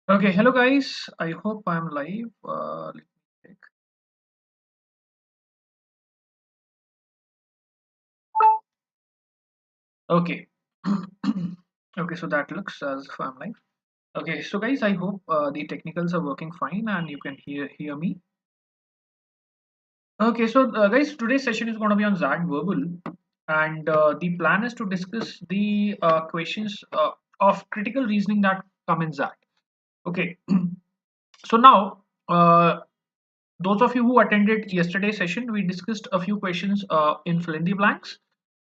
Okay, hello guys. I hope I'm live. Let me check. Okay. Okay, so that looks as if I'm live. Okay, so guys, I hope the technicals are working fine and you can hear me. Okay, so guys, today's session is going to be on XAT Verbal, and the plan is to discuss the questions of critical reasoning that come in XAT. Okay, so now those of you who attended yesterday's session, we discussed a few questions in fill in the blanks.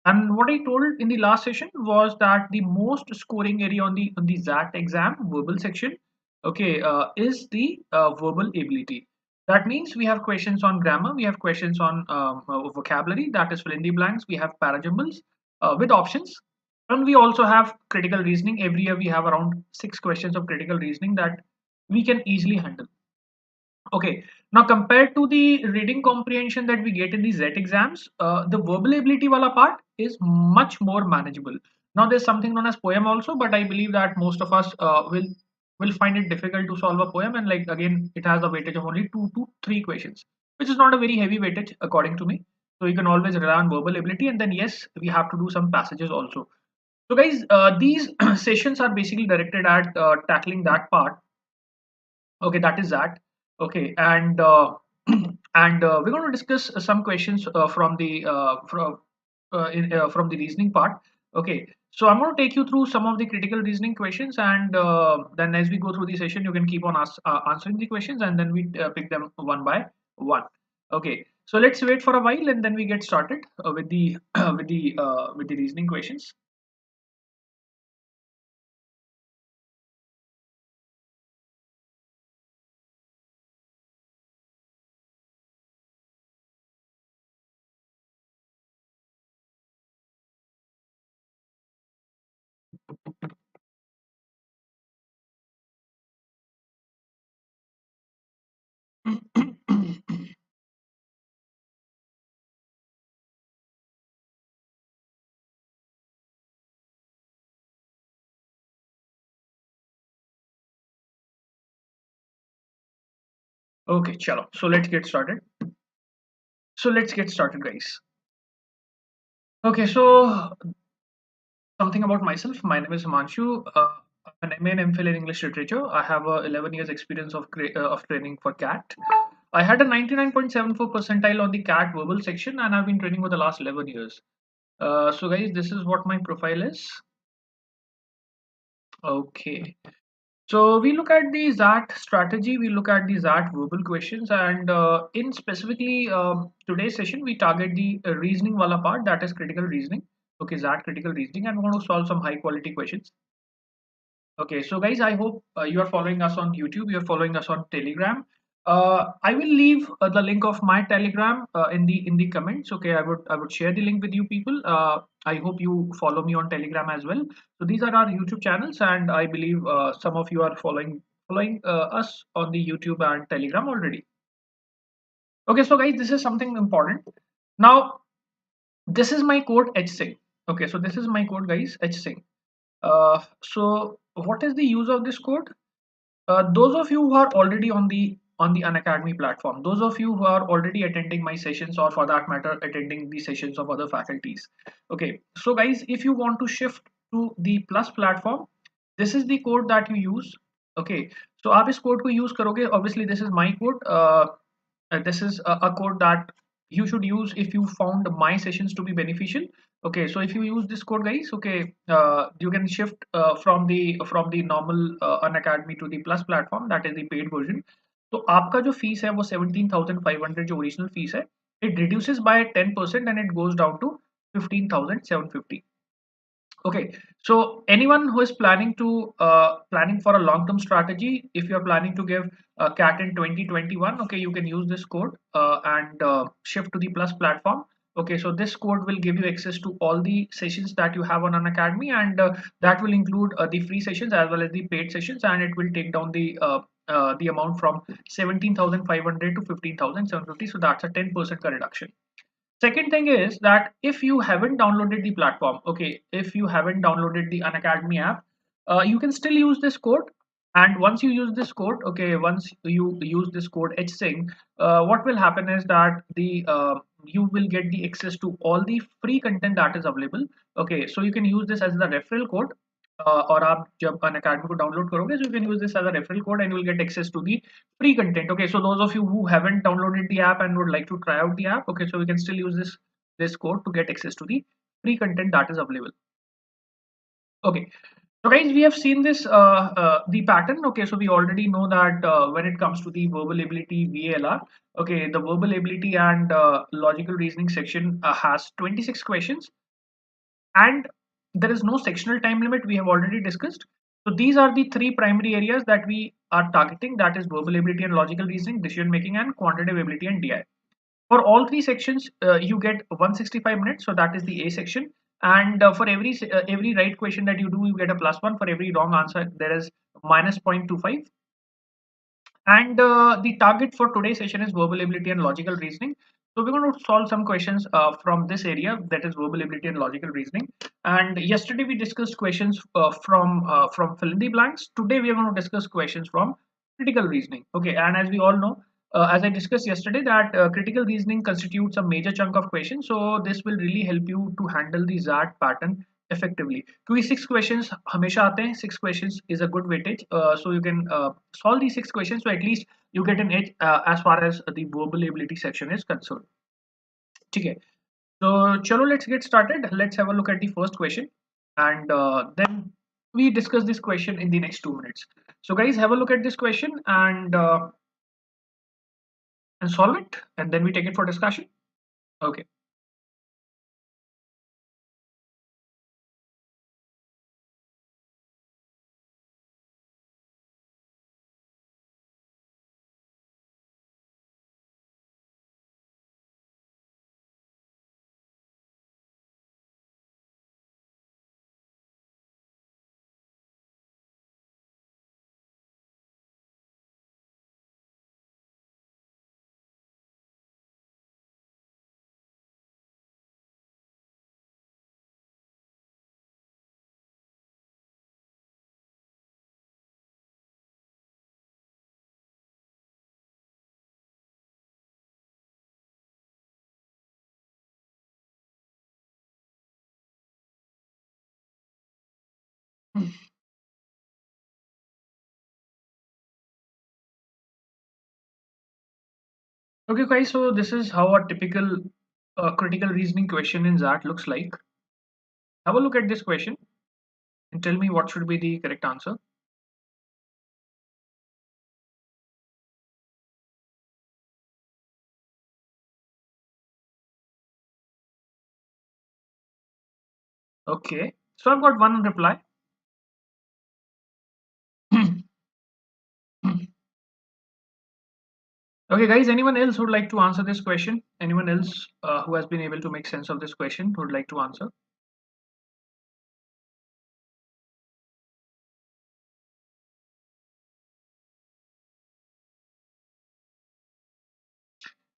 And what I told in the last session was that the most scoring area on the XAT exam verbal section, okay, is the verbal ability. That means we have questions on grammar, we have questions on vocabulary, that is fill in the blanks. We have parajumbles with options, and we also have critical reasoning. Every year we have around 6 questions of critical reasoning that we can easily handle. Okay, now compared to the reading comprehension that we get in the Z exams, the verbal ability wala part is much more manageable. Now there's something known as poem also, but I believe that most of us will find it difficult to solve a poem, and like again, it has a weightage of only 2 to 3 questions, which is not a very heavy weightage according to me. So you can always rely on verbal ability, and then yes, we have to do some passages also. So guys, these sessions are basically directed at tackling that part. Okay, that is that. Okay, and we're going to discuss some questions from the reasoning part. Okay, so I'm going to take you through some of the critical reasoning questions, and then as we go through the session, you can keep on answering the questions, and then we pick them one by one. Okay, so let's wait for a while, and then we get started with the with the reasoning questions. Okay, chalo. So let's get started. So let's get started, guys. Okay, so something about myself. My name is Himanshu. I'm an MA and MPhil in English Literature. I have 11 years experience of training for CAT. I had a 99.74 percentile on the CAT verbal section, and I've been training for the last 11 years. So guys, this is what my profile is. Okay. So we look at the XAT strategy, we look at the XAT verbal questions, and in specifically today's session, we target the reasoning wala part, that is critical reasoning. Okay, XAT critical reasoning, and we're going to solve some high quality questions. Okay, so guys, I hope you are following us on YouTube, you are following us on Telegram. I will leave the link of my Telegram in the comments. Okay, I would share the link with you people. I hope you follow me on Telegram as well. So these are our YouTube channels, and I believe some of you are following us on the YouTube and Telegram already. Okay, so guys, this is something important. Now, this is my code HSync. Okay, so this is my code, guys, HSync. So what is the use of this code? Those of you who are already on the Unacademy platform, those of you who are already attending my sessions, or for that matter attending the sessions of other faculties. Okay, so guys, if you want to shift to the plus platform, this is the code that you use. Okay, so आप इस code को use करोगे. Obviously this is my code. This is a code that you should use if you found my sessions to be beneficial. Okay, so if you use this code, guys, okay, you can shift from the normal Unacademy to the plus platform, that is the paid version. तो आपका जो fees है वो 17,500 जो original fees है, it reduces by 10% and it goes down to 15,750. Okay, so anyone who is planning for a long-term strategy, if you're planning to give CAT in 2021, okay, you can use this code and shift to the Plus platform. Okay, so this code will give you access to all the sessions that you have on an academy, and that will include the free sessions as well as the paid sessions, and it will take down the amount from 17,500 to 15,750. So that's a 10% reduction. Second thing is that if you haven't downloaded the platform, okay, if you haven't downloaded the Unacademy app, you can still use this code, And once you use this code, okay, once you use this code HSING, what will happen is that the you will get the access to all the free content that is available. Okay, so you can use this as the referral code, और आप जब Unacademy को download करोगे, so you can use this as a referral code and you will get access to the free content. Okay, so those of you who haven't downloaded the app and would like to try out the app, okay, so we can still use this code to get access to the free content that is available. Okay, so guys, we have seen this the pattern. Okay, so we already know that when it comes to the verbal ability VALR, okay, the verbal ability and logical reasoning section has 26 questions, and there is no sectional time limit. We have already discussed. So these are the three primary areas that we are targeting. That is verbal ability and logical reasoning, decision making, and quantitative ability and DI. For all three sections, you get 165 minutes. So that is the A section. And for every right question that you do, you get a +1. For every wrong answer, there is minus 0.25. And the target for today's session is verbal ability and logical reasoning. So we're going to solve some questions from this area, that is verbal ability and logical reasoning. And yesterday we discussed questions from fill in the blanks. Today we are going to discuss questions from critical reasoning. Okay, and as we all know, as I discussed yesterday, that critical reasoning constitutes a major chunk of questions. So this will really help you to handle the ZAT pattern effectively. क्योंकि 6 questions हमेशा आते हैं, 6 questions is a good weightage, so you can solve these 6 questions, so at least you get an edge as far as the verbal ability section is concerned. ठीक है, so chalo, let's get started. Let's have a look at the first question, and then we discuss this question in the next 2 minutes. So guys, have a look at this question and solve it, and then we take it for discussion. Okay. Okay, guys, so this is how a typical critical reasoning question in ZAT looks like. Have a look at this question and tell me what should be the correct answer. Okay, so I've got one reply. Okay, guys, anyone else who would like to answer this question? Anyone else who has been able to make sense of this question would like to answer?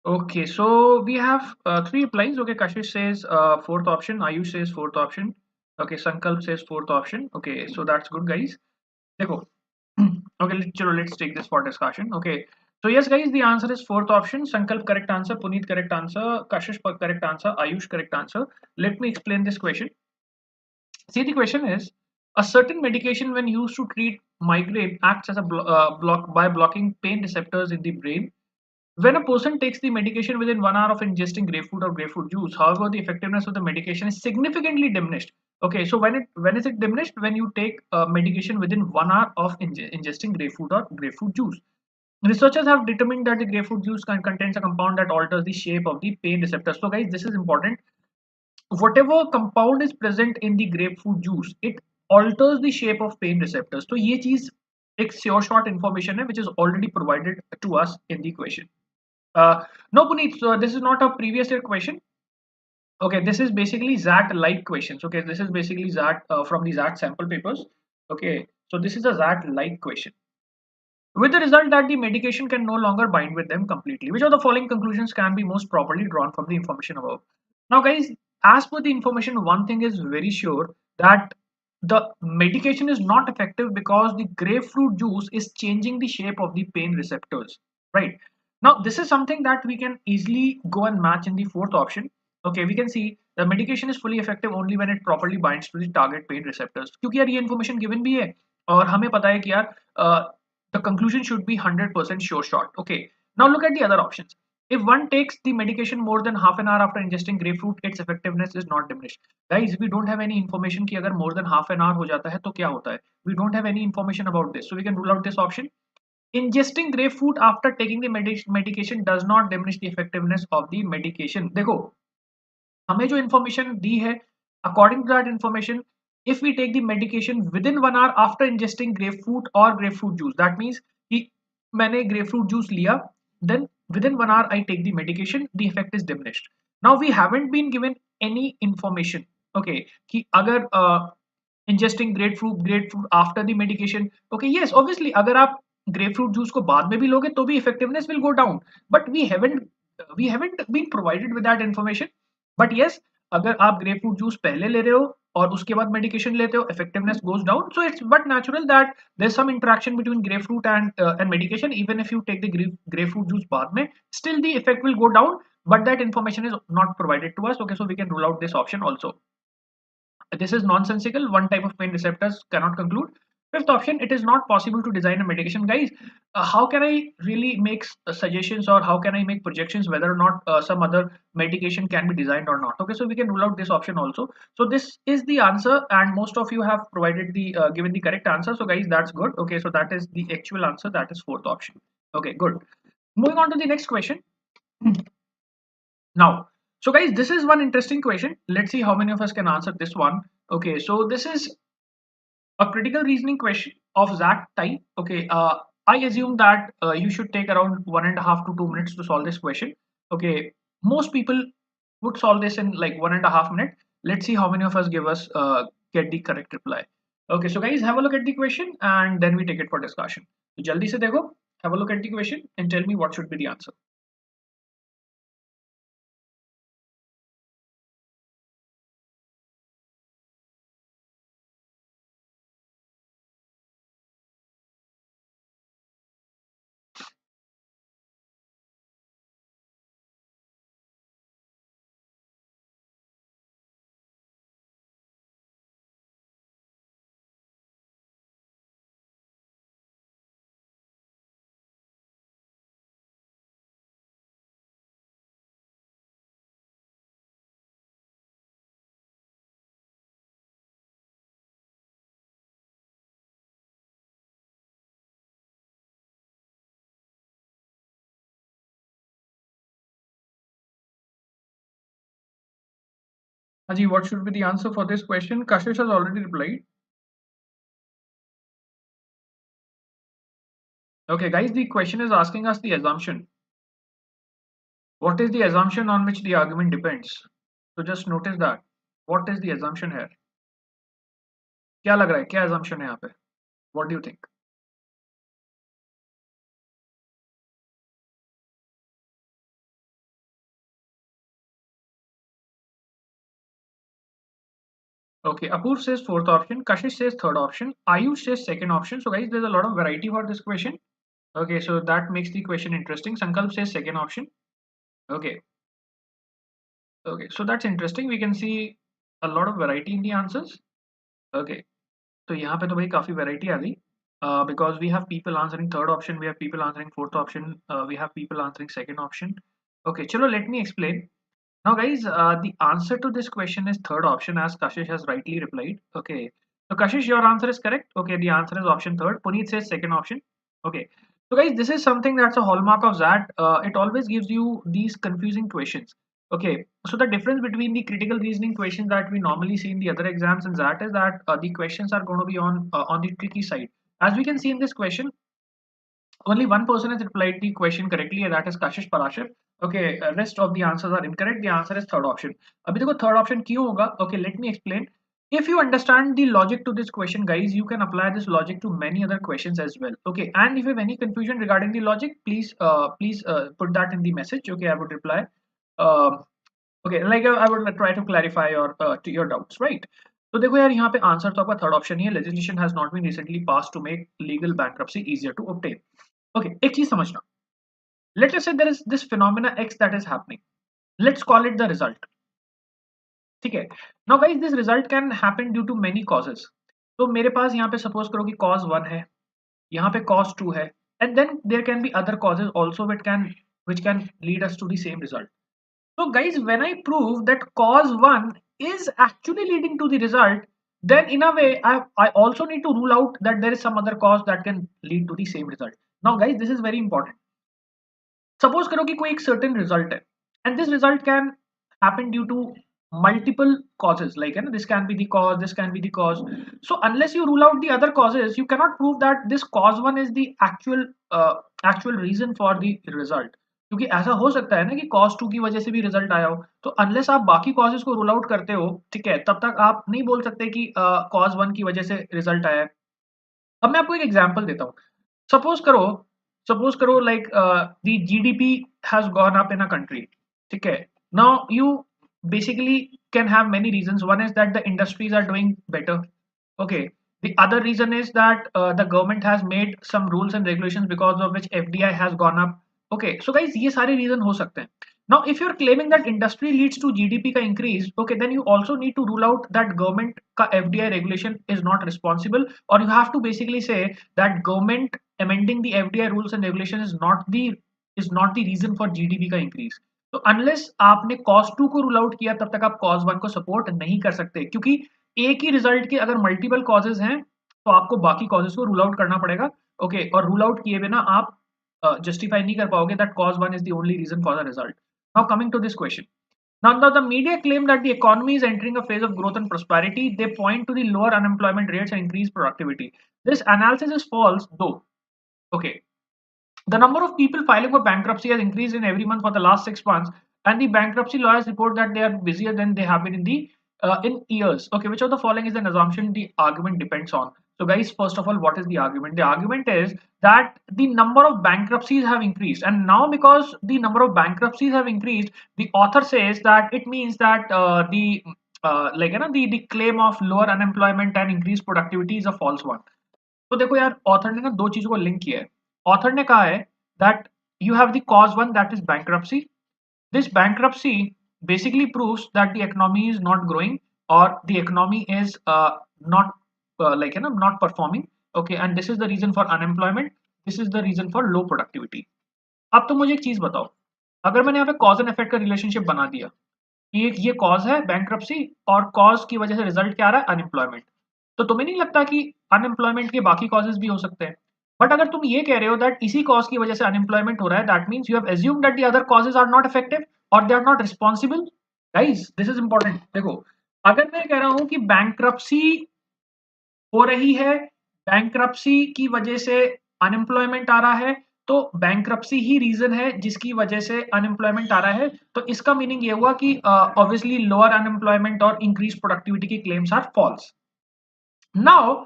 Okay, so we have three replies. Okay, Kashish says fourth option, Ayush says fourth option. Okay, Sankalp says fourth option. Okay, so that's good, guys. Dekho. Okay, let's take this for discussion. Okay, so yes, guys, the answer is fourth option. Sankalp correct answer, Puneet correct answer, Kashish correct answer, Ayush correct answer. Let me explain this question. See, the question is, a certain medication when used to treat migraine acts as a block by blocking pain receptors in the brain. When a person takes the medication within 1 hour of ingesting grapefruit or grapefruit juice, however, the effectiveness of the medication is significantly diminished. Okay, so when is it diminished? When you take medication within 1 hour of ingesting grapefruit or grapefruit juice. Researchers have determined that the grapefruit juice contains a compound that alters the shape of the pain receptors. So, guys, this is important. Whatever compound is present in the grapefruit juice, it alters the shape of pain receptors. So, ये चीज एक sure short information है which is already provided to us in the question. No, Puneet, so this is not a previous year question. Okay, this is basically ZAT like questions. Okay, this is basically ZAT from the ZAT sample papers. Okay, so this is a ZAT like question. With the result that the medication can no longer bind with them completely. Which of the following conclusions can be most properly drawn from the information above? Now, guys, as per the information, one thing is very sure, that the medication is not effective because the grapefruit juice is changing the shape of the pain receptors, right? Now this is something that we can easily go and match in the fourth option. Okay, we can see the medication is fully effective only when it properly binds to the target pain receptors, क्योंकि यार ये information given भी है और हमें पता है कि यार the conclusion should be 100% sure shot. Okay, now look at the other options. If one takes the medication more than half an hour after ingesting grapefruit, its effectiveness is not diminished. Guys, we don't have any information कि अगर more than half an hour हो जाता है तो क्या होता है. We don't have any information about this, so we can rule out this option. Ingesting grapefruit after taking the medication does not diminish the effectiveness of the medication. देखो हमें जो इन्फॉर्मेशन दी है, according to that information, if we take the medication within 1 hour after ingesting grapefruit और grapefruit juice, that means कि मैंने grapefruit juice लिया, then within 1 hour I take the medication, the effect is diminished. Now we haven't been given any information, okay, कि अगर ingesting grapefruit after the medication, okay yes obviously अगर आप grapefruit juice को बाद में भी लोगे तो भी effectiveness will go down, but we haven't been provided with that information. But yes, अगर आप ग्रेपफ्रूट जूस पहले ले रहे हो और उसके बाद मेडिकेशन लेते हो, effectiveness goes down. So it's but natural that there some interaction between grapefruit and medication. Even if you take the grapefruit juice बाद में, still the effect will go down, but that information is not provided to us. Okay, so we can rule out this option also. This is nonsensical. One type of pain receptors cannot conclude. Fifth option, it is not possible to design a medication. Guys, how can I really make suggestions, or how can I make projections whether or not some other medication can be designed or not? Okay, so we can rule out this option also. So this is the answer, and most of you have provided the given the correct answer. So guys, that's good. Okay, so that is the actual answer. That is fourth option. Okay, good. Moving on to the next question. Now, so guys, this is one interesting question. Let's see how many of us can answer this one. Okay, so this is a critical reasoning question of that type. Okay, I assume that you should take around 1.5 to 2 minutes to solve this question. Okay, most people would solve this in like 1.5 minutes. Let's see how many of us get the correct reply. Okay, so guys, have a look at the question and then we take it for discussion. So jaldi se dekho, have a look at the question and tell me what should be the answer. Haji, what should be the answer for this question? Kashish has already replied. Okay, guys, the question is asking us the assumption. What is the assumption on which the argument depends? So just notice that. What is the assumption here? क्या लग रहा है, क्या assumption है यहाँ पे? What do you think? Okay, Apurv says fourth option, Kashish says third option, Ayush says second option. So guys, there's a lot of variety for this question. Okay, so that makes the question interesting. Sankalp says second option. Okay. Okay, so that's interesting. We can see a lot of variety in the answers. Okay, so यहाँ पे तो भाई काफी variety आ गई. Because we have people answering third option, we have people answering fourth option, we have people answering second option. Okay, chalo, let me explain. Now guys, the answer to this question is third option, as Kashish has rightly replied. Okay, so Kashish, your answer is correct. Okay, the answer is option third. Puneet says second option. Okay, so guys, this is something that's a hallmark of that. It always gives you these confusing questions. Okay, so the difference between the critical reasoning questions that we normally see in the other exams and that is that the questions are going to be on the tricky side. As we can see in this question, only one person has replied the question correctly, and that is Kashish Parashar. Okay, rest of the answers are incorrect. The answer is third option. अभी देखो third option क्यों होगा? Okay, let me explain. If you understand the logic to this question, guys, you can apply this logic to many other questions as well. Okay, and if you have any confusion regarding the logic, please put that in the message. Okay, I would reply. Okay, like I would try to clarify your to your doubts, right? तो देखो यार, यहाँ पे answer तो आपका third option ही है, legislation has not been recently pass to make legal bankruptcy easier to obtain. Okay, एक चीज समझना, let us say there is this phenomena X that is happening, let's call it the result. ठीक है, now guys this result can happen due to many causes. तो मेरे पास यहाँ पे suppose करो कि कॉज 1 है, यहाँ पे कॉज 2 है, and then there can be other causes also which can lead us to the same result. So guys, when I prove that cause 1 is actually leading to the result, then in a way I also need to rule out that there is some other cause that can lead to the same result. Now guys, this is very important. Suppose करो कि कोई एक certain result है, and this result can happen due to multiple causes, like you know, this can be the cause, this can be the cause. So unless you rule out the other causes, you cannot prove that this cause 1 is the actual reason for the result. क्योंकि ऐसा हो सकता है ना कि cause 2 की वजह से भी रिजल्ट आया हो, तो अनलेस आप बाकी कॉजेज को रूल आउट करते हो, ठीक है, तब तक आप नहीं बोल सकते कि कॉज 1 की वजह से रिजल्ट आया है। अब मैं आपको एक एग्जांपल देता हूँ। सपोज करो सपोज करो like the GDP has gone up in a country. ठीक है, now you basically can have many reasons. One is that the industries are doing better. Okay, the other reason is that the government has made some rules and regulations because of which FDI has gone up. Okay, so guys, ये सारे reason हो सकते हैं. Now if you're claiming that industry leads to GDP का increase, okay, then you also need to rule out that government का FDI regulation is not responsible, or you have to basically say that government amending the FDI rules and regulations is not the reason for GDP का increase. तो unless आपने cause 2 को rule out किया, तब तक आप cause 1 को support नहीं कर सकते, क्योंकि एक ही रिजल्ट के अगर मल्टीपल कॉजेज हैं तो आपको बाकी कॉजेज को रूल आउट करना पड़ेगा। ओके, और रूल आउट किए बिना आप जस्टिफाई नहीं कर पाओगे that cause 1 is the only reason for the result. Now coming to this question, now the media claim that the economy is entering a phase of growth and prosperity. They point to the lower unemployment rates and increased productivity. This analysis is false though. Okay, the number of people filing for bankruptcy has increased in every month for the last 6 months, and the bankruptcy lawyers report that they are busier than they have been in years. Okay, which of the following is an assumption the argument depends on? So, guys, first of all, what is the argument? The argument is that the number of bankruptcies have increased, and now because the number of bankruptcies have increased, the author says that it means that the like you know the claim of lower unemployment and increased productivity is a false one. तो देखो यार, author ने ना दो चीजों को link किया है। ऑथर ने कहा है that you have the cause 1 that is bankruptcy. This bankruptcy basically proves that the economy is not growing, or the economy is not like not performing. Okay, and this is the reason for unemployment, this is the reason for low productivity. अब तो मुझे एक चीज बताओ, अगर मैंने यहाँ पे कॉज एंड इफेक्ट का रिलेशनशिप बना दिया कि ये कॉज है बैंक्रप्सी, और कॉज की वजह से रिजल्ट क्या आ रहा है, अनएम्प्लॉयमेंट, तो तुम्हें नहीं लगता कि अनएम्प्लॉयमेंट के बाकी कॉजेज भी हो सकते हैं? बट अगर तुम ये कह रहे हो दैट इसी कॉज की वजह से अनएम्प्लॉयमेंट हो रहा है, that means you have assumed that the other causes are not effective और they are not responsible. Guys, this is important. देखो, अगर मैं कह रहा हूं कि बैंक्रप्सी हो रही है, बैंक्रप्सी की वजह से अनएम्प्लॉयमेंट आ रहा है, तो बैंक्रप्सी ही रीजन है जिसकी वजह से अनएम्प्लॉयमेंट आ रहा है, तो इसका मीनिंग ये हुआ कि ऑब्वियसली लोअर अनएम्प्लॉयमेंट और इंक्रीज प्रोडक्टिविटी की claims are false. Now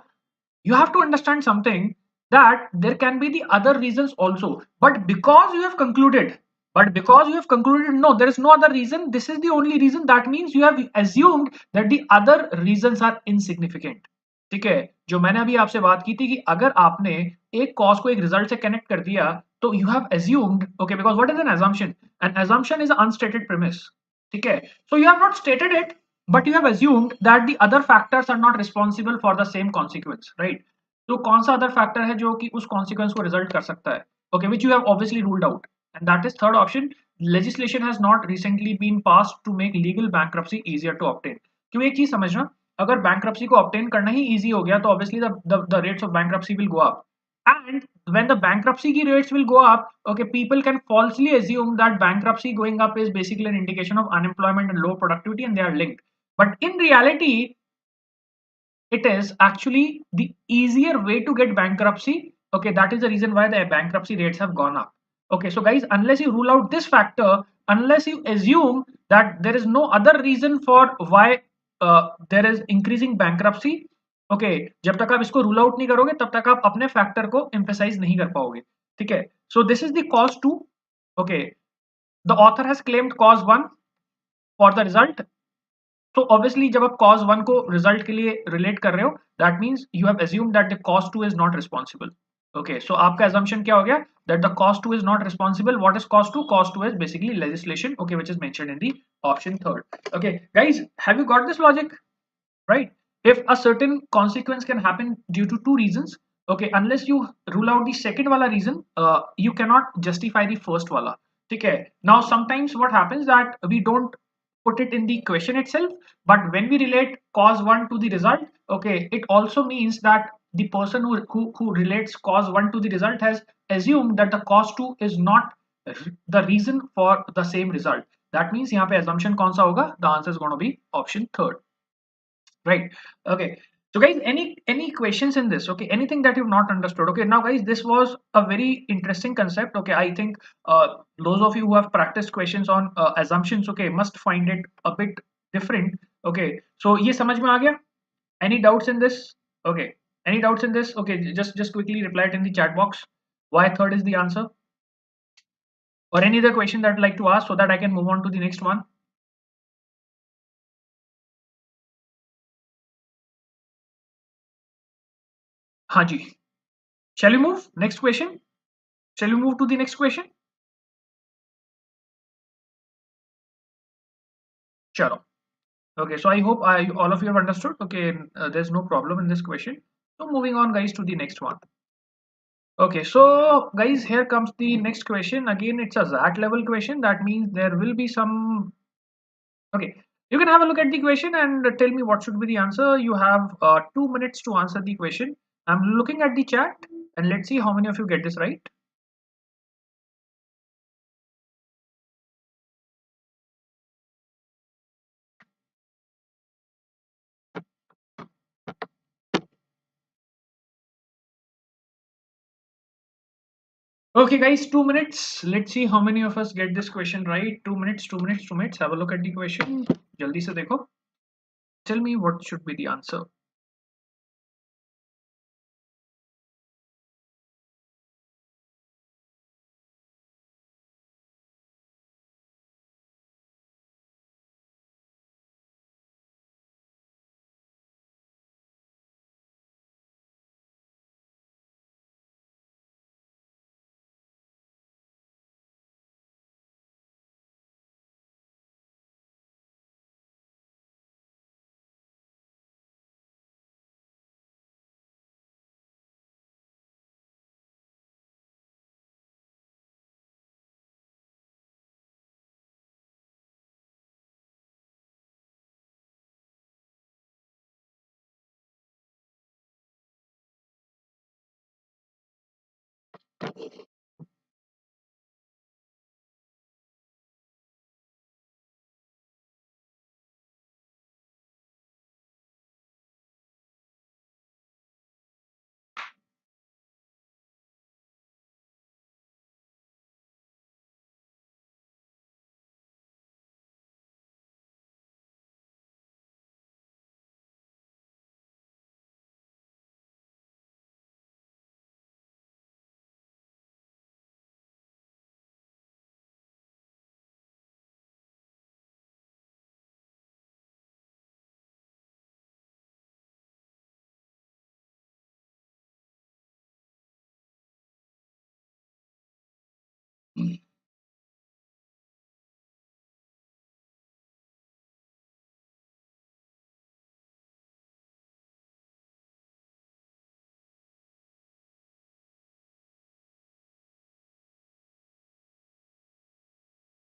you have to understand something, that there can be the other reasons also, but because you have concluded no, there is no other reason, this is the only reason, that means you have assumed that the other reasons are insignificant. ठीक है, जो मैंने अभी आपसे बात की थी कि अगर आपने एक कॉज को एक रिजल्ट से कनेक्ट कर दिया, तो you have assumed, okay, because what is an assumption? An assumption is an unstated premise. ठीक है, so you have not stated it, but you have assumed that the other factors are not responsible for the same consequence, right? तो कौन सा other factor है जो कि उस consequence को रिजल्ट कर सकता है? Okay, which you have obviously ruled out, and that is third option, legislation has not recently been passed to make legal bankruptcy easier to obtain. क्यों, एक चीज समझना, अगर बैंक्रप्सी को ऑब्टेन करना ही इजी हो गया, तो obviously the rates of bankruptcy will go up, and when the bankruptcy key rates will go up, okay, people can falsely assume that bankruptcy going up is basically an indication of unemployment and low productivity, and they are linked, but in reality it is actually the easier way to get bankruptcy. Okay, that is the reason why the bankruptcy rates have gone up. Okay, so guys, unless you rule out this factor, unless you assume that there is no other reason for why there is increasing bankruptcy, okay जब तक आप इसको rule out नहीं करोगे, तब तक आप अपने फैक्टर को एम्फेसाइज नहीं कर पाओगे। ठीक है, so this is the cause 2। Okay, the author has claimed cause 1 for the result, तो ऑब्वियसली जब आप cos 1 को रिजल्ट के लिए रिलेट कर रहे हो, that means you have assumed that the cos 2 is not responsible. Okay, so आपका assumption क्या हो गया? That the cos 2 is not responsible. What is cos 2? Cos 2 is basically legislation, okay, which is mentioned in the option third. Okay, guys, have you got this logic? Right? If a certain consequence can happen due to two reasons, okay, unless you rule out the second wala reason, you cannot justify the first wala. Okay. Now sometimes what happens that we don't put it in the question itself, but when we relate cause 1 to the result, okay, it also means that the person who relates cause 1 to the result has assumed that the cause 2 is not the reason for the same result. That means यहाँ पे assumption कौन सा होगा? The answer is going to be option third. Right. Okay. So guys, any questions in this? Okay, anything that you've not understood? Okay, now guys, this was a very interesting concept. Okay, I think those of you who have practiced questions on assumptions, okay, must find it a bit different. Okay, so ये समझ में आ गया? Any doubts in this? Okay, any doubts in this? Okay, just quickly reply it in the chat box. Why third is the answer? Or any other question that I'd like to ask so that I can move on to the next one? हाँ जी. Shall we move? Next question. Shall we move to the next question? Chalo. Okay, so I hope all of you have understood. Okay, there's no problem in this question. So moving on, guys, to the next one. Okay, so guys, here comes the next question. Again, it's a ZAT level question. That means there will be some. Okay, you can have a look at the question and tell me what should be the answer. You have 2 minutes to answer the question. I'm looking at the chat and let's see how many of you get this right. Okay, guys, 2 minutes. Let's see how many of us get this question right. 2 minutes, 2 minutes, 2 minutes. Have a look at the question. Jaldi se dekho. Tell me what should be the answer.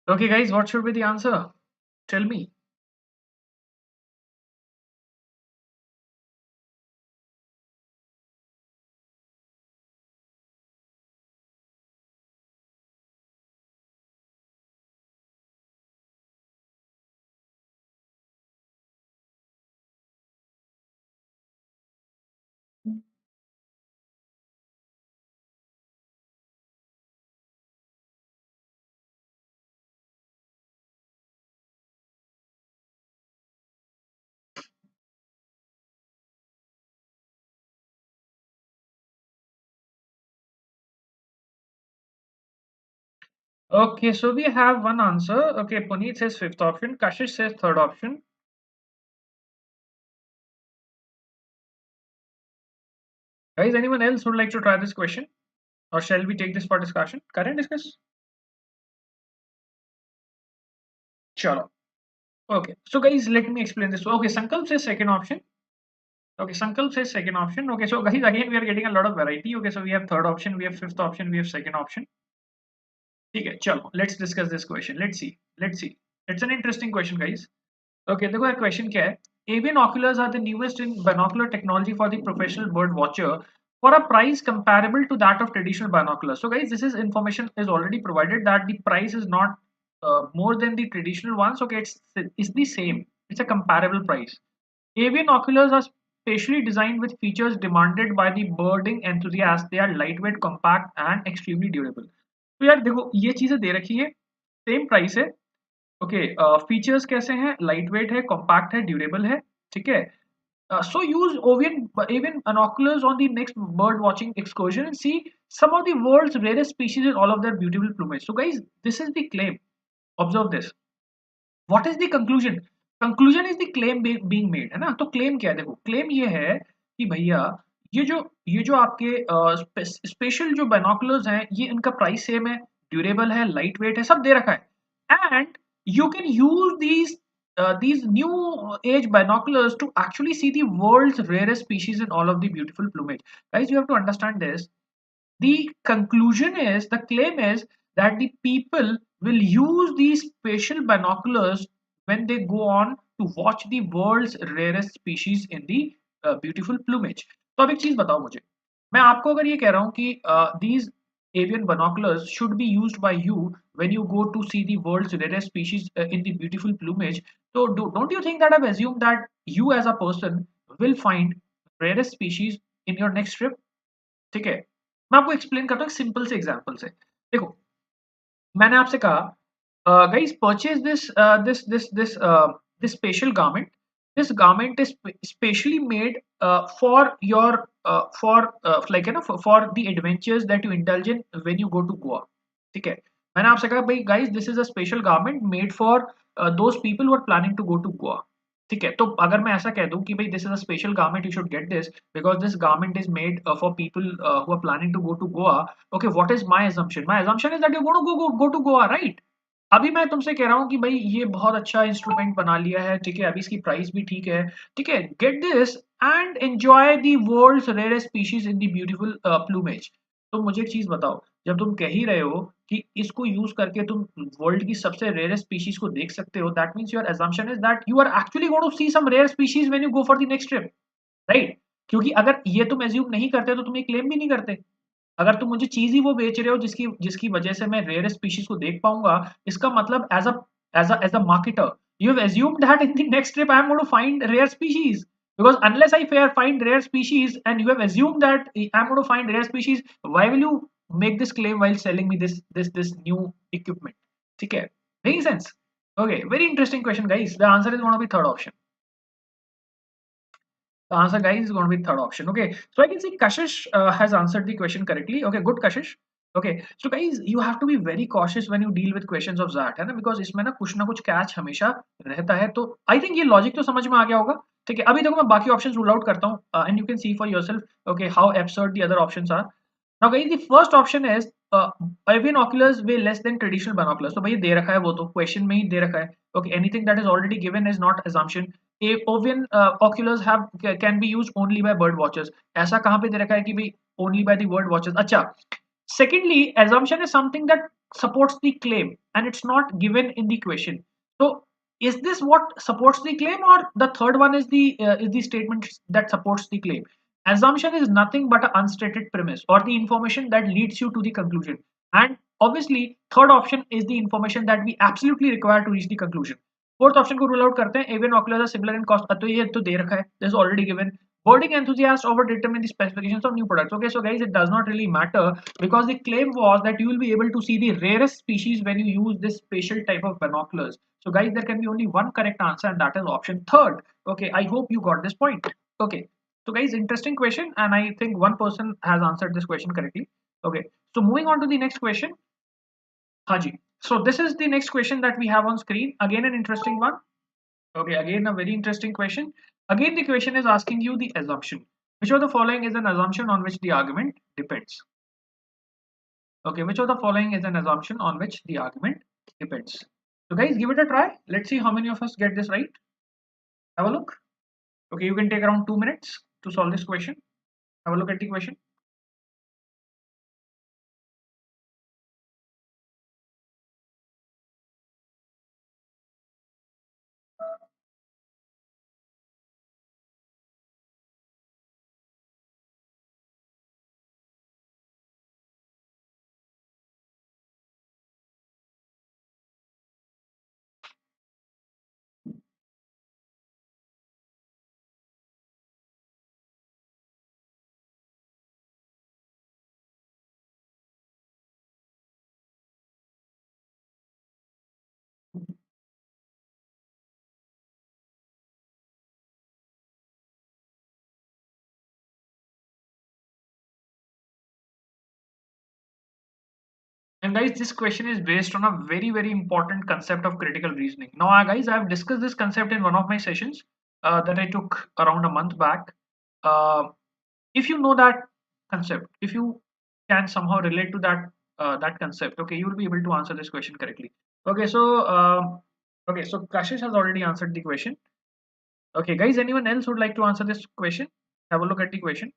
Okay, guys, what should be the answer? Tell me. Okay, so we have one answer. Okay, Puneet says fifth option. Kashish says third option. Guys, anyone else would like to try this question, or shall we take this for discussion? Current discuss. Chalo. Okay. So guys, let me explain this. Okay, Sankalp says second option. Okay, Sankalp says second option. Okay, so guys, again we are getting a lot of variety. Okay, so we have third option, we have fifth option, we have second option. Okay, chalo. Let's discuss this question. Let's see. Let's see. It's an interesting question, guys. Okay, देखो यार question क्या है? Avian oculars are the newest in binocular technology for the professional bird watcher for a price comparable to that of traditional binoculars. So guys, this is information is already provided that the price is not more than the traditional ones. Okay, it's the same. It's a comparable price. Avian oculars are specially designed with features demanded by the birding enthusiast. They are lightweight, compact, and extremely durable. तो यार देखो ये चीजें दे रखी है, same price है. Okay, features कैसे हैं? लाइट वेट है, कॉम्पैक्ट है, ड्यूरेबल है. ठीक है. So use avian binoculars on the next bird watching excursion and see some of the world's rarest species in all of their beautiful plumage. So guys, this is the claim. Observe this. What is the conclusion? Conclusion is the claim being made, है ना? तो claim क्या है? देखो claim ये है कि भैया ये जो आपके स्पेशल जो बाइनोकुलर्स हैं, ये इनका प्राइस सेम है, ड्यूरेबल है, लाइट वेट है, सब दे रखा है. And you can use these new age binoculars to actually see the world's rarest species in all of the beautiful plumage. Guys, you have to understand this. The conclusion is, the claim is that the people will use these spatial binoculars when they go on to watch the world's rarest species in the beautiful plumage. तो अब एक चीज बताओ मुझे, मैं आपको अगर ये कह रहा हूँ कि these avian binoculars should be used by you when you go to see the world's rarest species in the beautiful plumage, so don't you think that I've assumed that you as a person will find rarest species in your next trip? ठीक है, मैं आपको explain करता हूँ simple से example से. देखो, मैंने आपसे कहा guys, purchase this special garment. This garment is specially made for your like you know for the adventures that you indulge in when you go to Goa. ठीक है, मैंने आपसे कहा भाई guys, this is a special garment made for those people who are planning to go to Goa. ठीक है, तो अगर मैं ऐसा कह दूं कि भाई this is a special garment, you should get this because this garment is made for people who are planning to go to Goa. Okay, what is my assumption? My assumption is that you gonna go to Goa, right? अभी मैं तुमसे कह रहा हूँ कि भाई ये बहुत अच्छा इंस्ट्रूमेंट बना लिया है, ठीक है, अभी इसकी प्राइस भी ठीक है, ठीक है, get this and enjoy the world's rarest species in the beautiful plumage. तो मुझे एक चीज बताओ, जब तुम कह ही रहे हो कि इसको यूज करके तुम वर्ल्ड की सबसे रेयरेस्ट स्पीशीज को देख सकते हो, that means your assumption is that you are actually going to see some rare species when you go for the next trip, right? क्योंकि अगर ये तुम एज्यूम नहीं करते तो तुम ये क्लेम भी नहीं करते. अगर तुम मुझे चीज ही वो बेच रहे हो जिसकी जिसकी वजह से मैं रेयर स्पीशीज को देख पाऊंगा, इसका मतलब as a marketer you have assumed that in the next trip I am going to find rare species, because unless I find rare species and you have assumed that I'm going to find rare species, why will you make this claim while selling me this new equipment? ठीक है, making sense? Okay, very interesting question, guys. The answer is going to be third option. The answer, guys, is going to be third option. Okay, so I can see Kashish has answered the question correctly. Okay, good, Kashish. Okay, so guys, you have to be very cautious when you deal with questions of that, है ना? Because इसमें ना कुछ catch हमेशा रहता है. तो I think ये logic तो समझ में आ गया होगा. ठीक है, अभी देखो मैं बाकी options rule out करता हूँ and you can see for yourself, okay, how absurd the other options are. Now guys, the first option is avian oculars weigh less than traditional binoculars. तो भाई दे रखा है, वो तो question में ही दे रखा है. Okay, anything that is already given is not assumption. Avian oculars can be used only by bird watchers. ऐसा कहाँ पे दे रखा है कि भाई only by the bird watchers? अच्छा. Secondly, assumption is something that supports the claim and it's not given in the question. So is this what supports the claim, or the third one is the statement that supports the claim? Assumption is nothing but an unstated premise or the information that leads you to the conclusion. And obviously, third option is the information that we absolutely require to reach the conclusion. Fourth option को rule out करते हैं. Avian oculars are similar in cost. तो ये तो दे रखा है. This is already given. Birding enthusiasts overdetermine the specifications of new products. Okay, so guys, it does not really matter because the claim was that you will be able to see the rarest species when you use this special type of binoculars. So guys, there can be only one correct answer and that is option third. Okay, I hope you got this point. Okay, so guys, interesting question and I think one person has answered this question correctly. Okay, so moving on to the next question. Haji. So this is the next question that we have on screen. Again, an interesting one. Okay, again, a very interesting question. Again, the question is asking you the assumption. Which of the following is an assumption on which the argument depends? Okay, which of the following is an assumption on which the argument depends? So guys, give it a try. Let's see how many of us get this right. Have a look. Okay, you can take around 2 minutes to solve this question. Have a look at the question. And guys, this question is based on a very important concept of critical reasoning. Now, guys, I have discussed this concept in one of my sessions that I took around a month back. Uh, if you know that concept, if you can somehow relate to that concept, okay, you will be able to answer this question correctly. Okay, so Kashish has already answered the question. Okay, guys, anyone else would like to answer this question? Have a look at the question.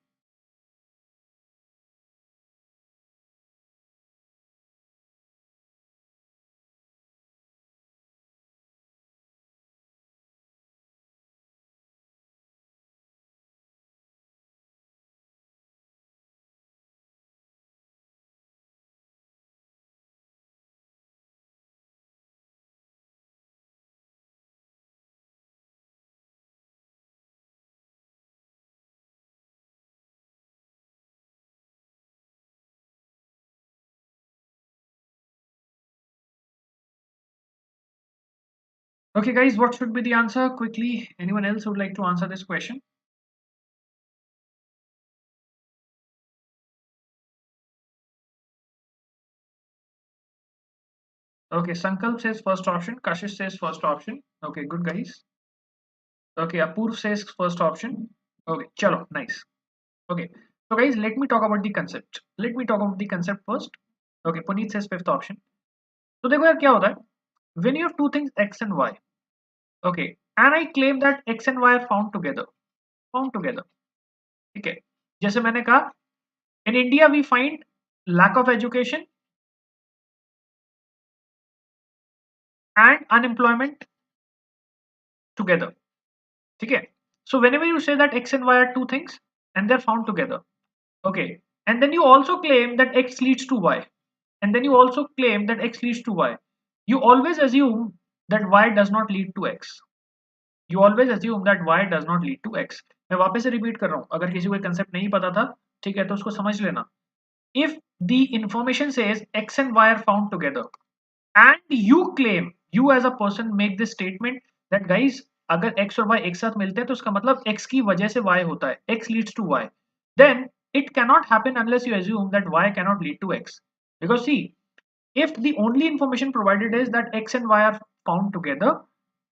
Okay, guys, what should be the answer? Quickly, anyone else would like to answer this question? Okay, Sankalp says first option. Kashish says first option. Okay, good guys. Okay, Apurv says first option. Okay, chalo, nice. Okay, so guys, let me talk about the concept. Let me talk about the concept first. Okay, Puneet says fifth option. So देखो यार क्या होता है? When you have two things x and y, okay, and I claim that x and y are found together. ठीक है? जैसे मैंने कहा, in India we find lack of education and unemployment together. ठीक है? So whenever you say that x and y are two things and they're found together, okay, and then you also claim that x leads to y, and then you also claim that x leads to y, you always assume that y does not lead to x. You always assume that y does not lead to x. मैं वापस से repeat कर रहा हूँ, अगर किसी को concept नहीं पता था, ठीक है, तो उसको समझ लेना. If the information says x and y are found together, and you claim, you as a person make this statement that guys, अगर x और y एक साथ मिलते हैं तो उसका मतलब x की वजह से y होता है, x leads to y, then it cannot happen unless you assume that y cannot lead to x. Because see, if the only information provided is that x and y are found together,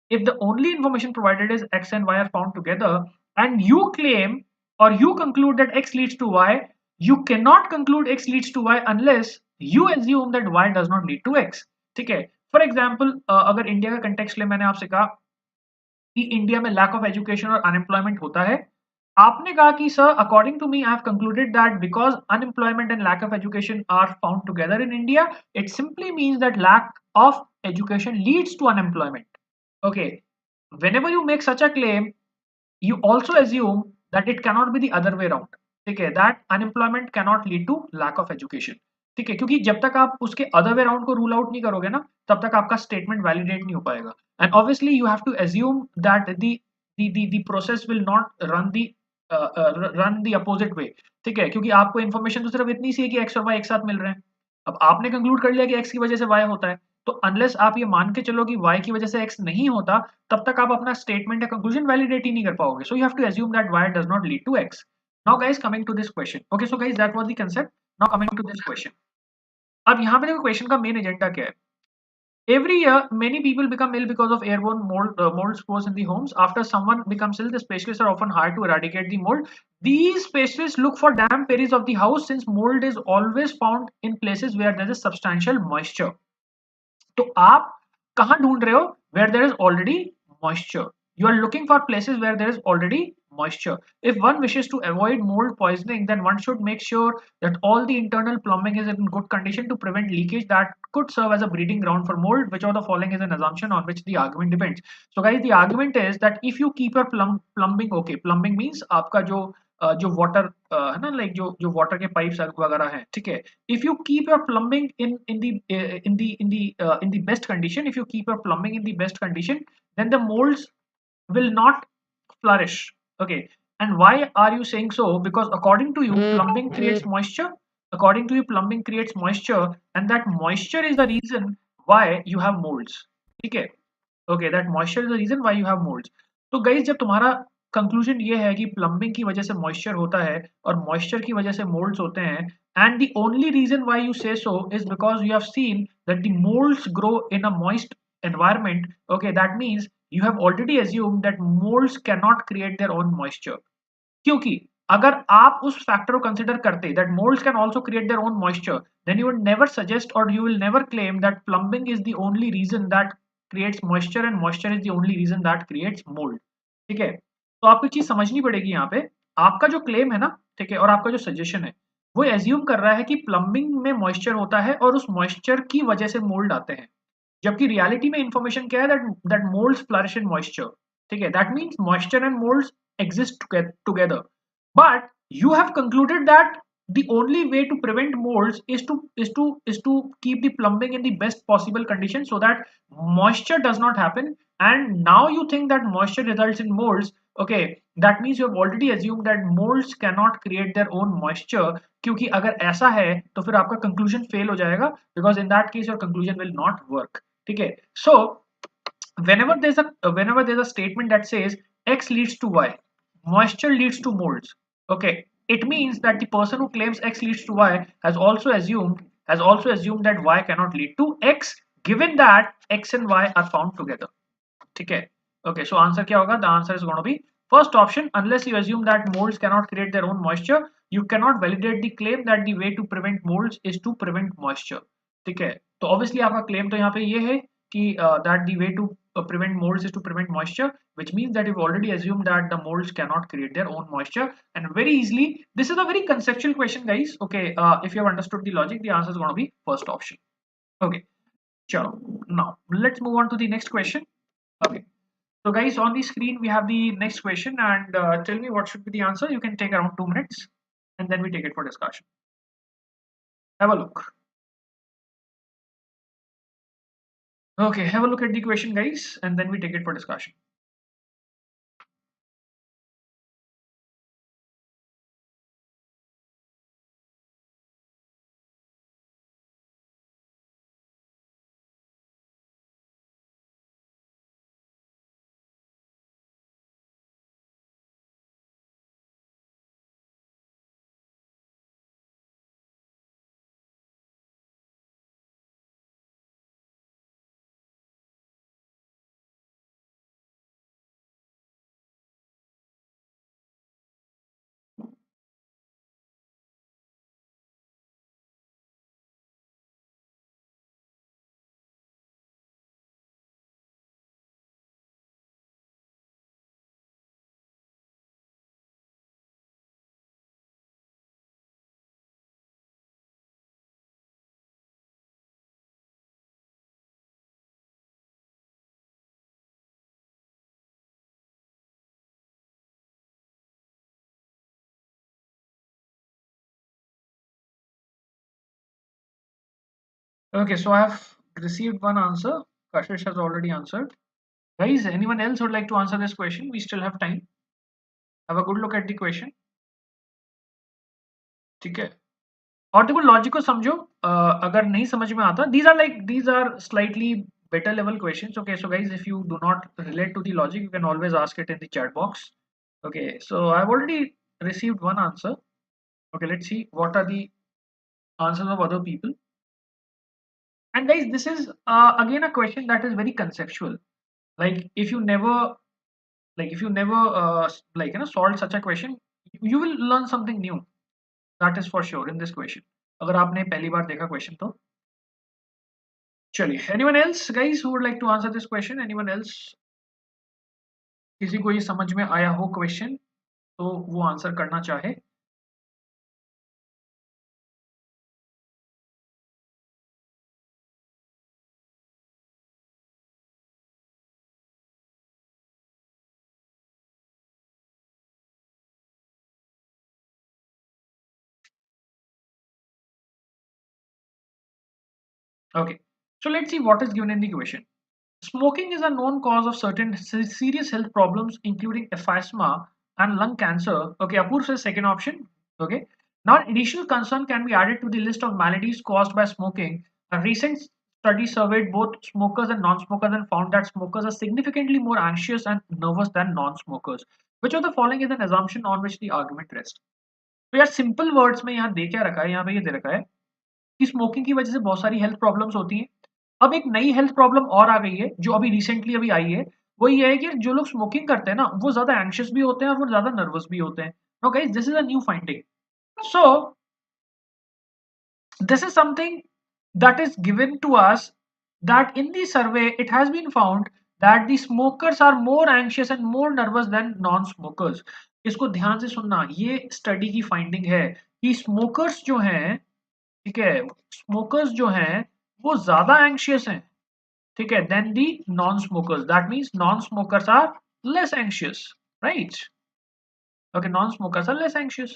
if the only information provided is x and y are found together, and you claim or you conclude that x leads to y, you cannot conclude x leads to y unless you assume that y does not lead to x. ठीक है? For example अगर India का context ले, मैंने आपसे कहा कि India में लैक ऑफ एजुकेशन और अनएम्प्लॉयमेंट होता है, आपने कहा कि sir according to me I have concluded that because unemployment and lack of education are found together in India, it simply means that lack of education leads to unemployment. Okay, whenever you make such a claim, you also assume that it cannot be the other way around. ठीक है, that unemployment cannot lead to lack of education. ठीक है, क्योंकि जब तक आप उसके other way around को rule out नहीं करोगे ना, तब तक आपका statement validate नहीं हो पाएगा. And obviously you have to assume that the process will not run the opposite way. ठीक है, क्योंकि आपको information तो सिर्फ इतनी सी है कि x और y एक साथ मिल रहे हैं. अब आपने कंक्लूड कर लिया कि x की वजह से y होता है, तो अनलेस आप ये मान के चलो कि y की वजह से x नहीं होता, तब तक आप अपना स्टेटमेंट या कंक्लूजन वैलिडेट ही नहीं कर पाओगे. So you have to assume that y does not lead to x. Now guys, coming to this question. Okay, so guys, that was the concept. Now coming to this question. अब यहाँ पे देखो question का main agenda क्या है. Every year, many people become ill because of airborne mold spores in the homes. After someone becomes ill, the specialists are often hired to eradicate the mold. These specialists look for damp areas of the house since mold is always found in places where there is substantial moisture. तो आप कहाँ ढूंढ रहे हो? Where there is already moisture. You are looking for places where there is already moisture. If one wishes to avoid mold poisoning, then one should make sure that all the internal plumbing is in good condition to prevent leakage that could serve as a breeding ground for mold. Which of the following is an assumption on which the argument depends? So guys, the argument is that if you keep your plumbing, okay, plumbing means आपका जो water है ना, like जो water के pipes वगैरह हैं, ठीक है. If you keep your plumbing in the best condition, if you keep your plumbing in the best condition, then the molds will not flourish. Okay. And why are you saying so? Because according to you, plumbing creates moisture. According to you, plumbing creates moisture, and that moisture is the reason why you have molds. Okay. Okay, that moisture is the reason why you have molds. तो guys, जब तुम्हारा conclusion ये है कि plumbing की वजह से moisture होता है और मॉइस्चर की वजह से मोल्ड्स होते हैं, and the only reason why you say so is because you have seen that the moulds grow in a moist environment. Okay, that means you have already assumed that molds cannot create their own moisture. क्योंकि अगर आप उस factor को consider करते that moulds can also create their own moisture, then you would never suggest और you will never claim that plumbing is the only reason that creates moisture and moisture is the only reason that creates mould. ठीक है, तो आपको चीज समझनी पड़ेगी यहाँ पे. आपका जो क्लेम है ना, ठीक है, और आपका जो सजेशन है, वो एज्यूम कर रहा है कि प्लम्बिंग में मॉइस्चर होता है और उस मॉइस्चर की वजह से मोल्ड आते हैं. जबकि रियलिटी में इंफॉर्मेशन क्या है, that moulds flourish in moisture. ठीक है, that means moisture and moulds exist together. But you have concluded that the only way to prevent molds is to keep the plumbing in the best possible condition so that moisture does not happen. And now you think that moisture results in molds. Okay, that means you have already assumed that molds cannot create their own moisture. क्योंकि अगर ऐसा है तो फिर आपका conclusion fail हो जाएगा, because in that case your conclusion will not work. ठीक है, so whenever there's a statement that says x leads to y, moisture leads to molds, okay, it means that the person who claims x leads to y has also assumed that y cannot lead to x, given that x and y are found together. ठीक है, okay, so answer क्या होगा? The answer is going to be first option. Unless you assume that molds cannot create their own moisture, you cannot validate the claim that the way to prevent molds is to prevent moisture. ठीक है, तो obviously आपका claim तो यहाँ पे ये है कि that the way to prevent molds is to prevent moisture, which means that you've already assumed that the molds cannot create their own moisture. And very easily, this is a very conceptual question, guys. Okay, if you have understood the logic, the answer is going to be first option. Okay, sure. Now let's move on to the next question. Okay, so guys, on the screen we have the next question, and tell me what should be the answer. You can take around 2 minutes, and then we take it for discussion. Have a look. Okay, have a look at the question, guys, and then we take it for discussion. Okay, so I have received one answer. Kashish has already answered. Guys, anyone else would like to answer this question? We still have time. Have a good look at the question. ठीक है, और देखो logic को समझो. अगर नहीं समझ में आता, these are slightly better level questions. Okay, so guys, if you do not relate to the logic, you can always ask it in the chat box. Okay, so I've already received one answer. Okay, let's see what are the answers of other people. And guys, this is again a question that is very conceptual. Like if you never solved such a question, you will learn something new. That is for sure in this question. अगर आपने पहली बार देखा question तो चलिए. Anyone else guys who would like to answer this question? Anyone else? किसी को ये समझ में आया हो question तो वो आंसर करना चाहे. Okay, so let's see what is given in the question. Smoking is a known cause of certain serious health problems, including asthma and lung cancer. Okay, Apur says second option. Okay. Now, additional concern can be added to the list of maladies caused by smoking. A recent study surveyed both smokers and non-smokers and found that smokers are significantly more anxious and nervous than non-smokers. Which of the following is an assumption on which the argument rests? तो यार simple words में यहाँ दे क्या रखा है, यहाँ पे ये दे रखा है कि स्मोकिंग की वजह से बहुत सारी हेल्थ प्रॉब्लम्स होती हैं. अब एक नई हेल्थ प्रॉब्लम और आ गई है जो अभी रिसेंटली अभी आई है. वो ये है कि जो लोग स्मोकिंग करते हैं ना वो ज्यादा एंग्शियस भी होते हैं और वो ज्यादा नर्वस भी होते हैं. No guys, this is a new finding. So this is something that is given to us, that in the survey it has been found that the smokers are more anxious and more nervous than non-smokers. इसको ध्यान से सुनना, ये study की finding है कि smokers जो हैं, ठीक है, स्मोकर्स जो हैं वो ज्यादा एंशियस हैं, ठीक है, then the non smokers. That means non smokers are less anxious, right. Okay, non smokers are less anxious.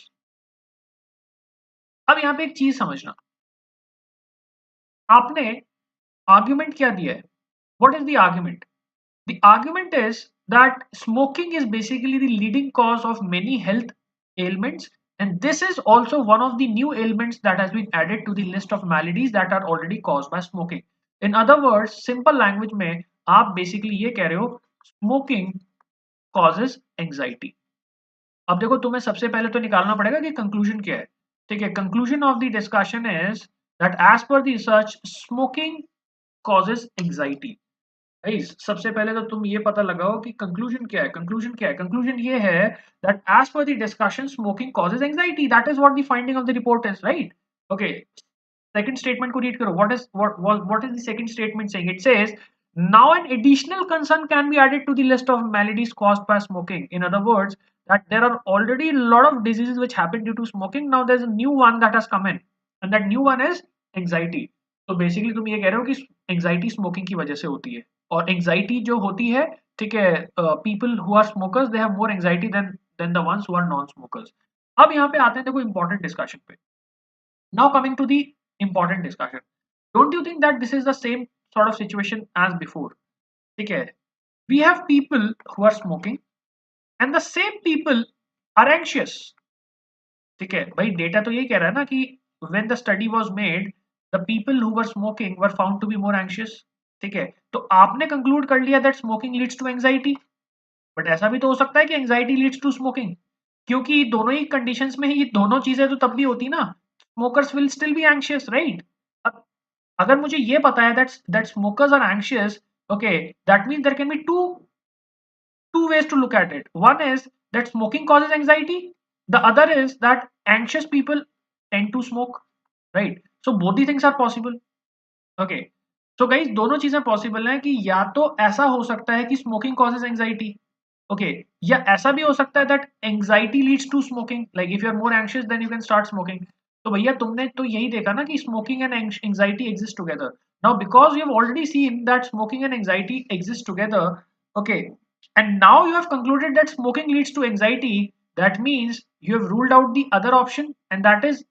अब यहाँ पे एक चीज समझना, आपने आर्ग्यूमेंट क्या दिया है. What is the argument? The argument is that smoking is basically the leading cause of many health ailments, and this is also one of the new ailments that has been added to the list of maladies that are already caused by smoking. In other words, simple language में आप basically ये कह रहे हो smoking causes anxiety. अब देखो, तुम्हें सबसे पहले तो निकालना पड़ेगा कि कंक्लूजन क्या है. ठीक है, conclusion of the discussion is that as per the research smoking causes anxiety. सबसे पहले तो तुम ये पता लगाओ कि कंक्लूजन क्या है. कंक्लूजन क्या है? कंक्लूजन ये है that as per the discussion smoking causes anxiety. That is what the finding of the report is, right. Okay, second statement को read करो. What is the second statement saying? It says now an additional concern can be added to the list of maladies caused by smoking. In other words, that there are already a lot of diseases which happen due to smoking. Now there's a new one that has come in, and that new one is anxiety. तो basically तुम ये कह रहे हो कि anxiety smoking की वजह से होती है, और एंजाइटी जो होती है, ठीक है, people who are smokers they have more anxiety than the ones who are non smokers. अब यहाँ पे आते हैं देखो इंपॉर्टेंट डिस्कशन पे. Now coming to the important discussion, don't you think that this is the same sort of situation as before? Okay, we have people who are smoking and the same people are anxious. ठीक है भाई, data तो यही कह रहा है ना कि when the study was made, the people who were smoking were found to be more anxious. ठीक है, तो आपने कंक्लूड कर लिया that smoking leads to anxiety, but ऐसा भी तो हो सकता है कि anxiety leads to smoking, क्योंकि दोनों ही कंडीशंस में ये दोनों चीजें तो तब भी होती ना. Smokers will still be anxious, right. अब अगर मुझे ये पता है that smokers are anxious, okay, that means there can be two ways to look at it. One is that smoking causes anxiety, the other is that anxious people tend to smoke, right. So both the things are possible. Okay, so guys, दोनों चीजें possible हैं कि या तो ऐसा हो सकता है कि स्मोकिंग कॉजेज एंजाइटी, ओके, या ऐसा भी हो सकता है that anxiety leads to smoking. Like if you are more anxious then you can start smoking. तो भैया तुमने तो यही देखा ना कि smoking and anxiety exist together. Now because you have already seen that smoking and anxiety exist together, okay, and now you have concluded that smoking leads to anxiety, that means you have ruled out the other option, and that is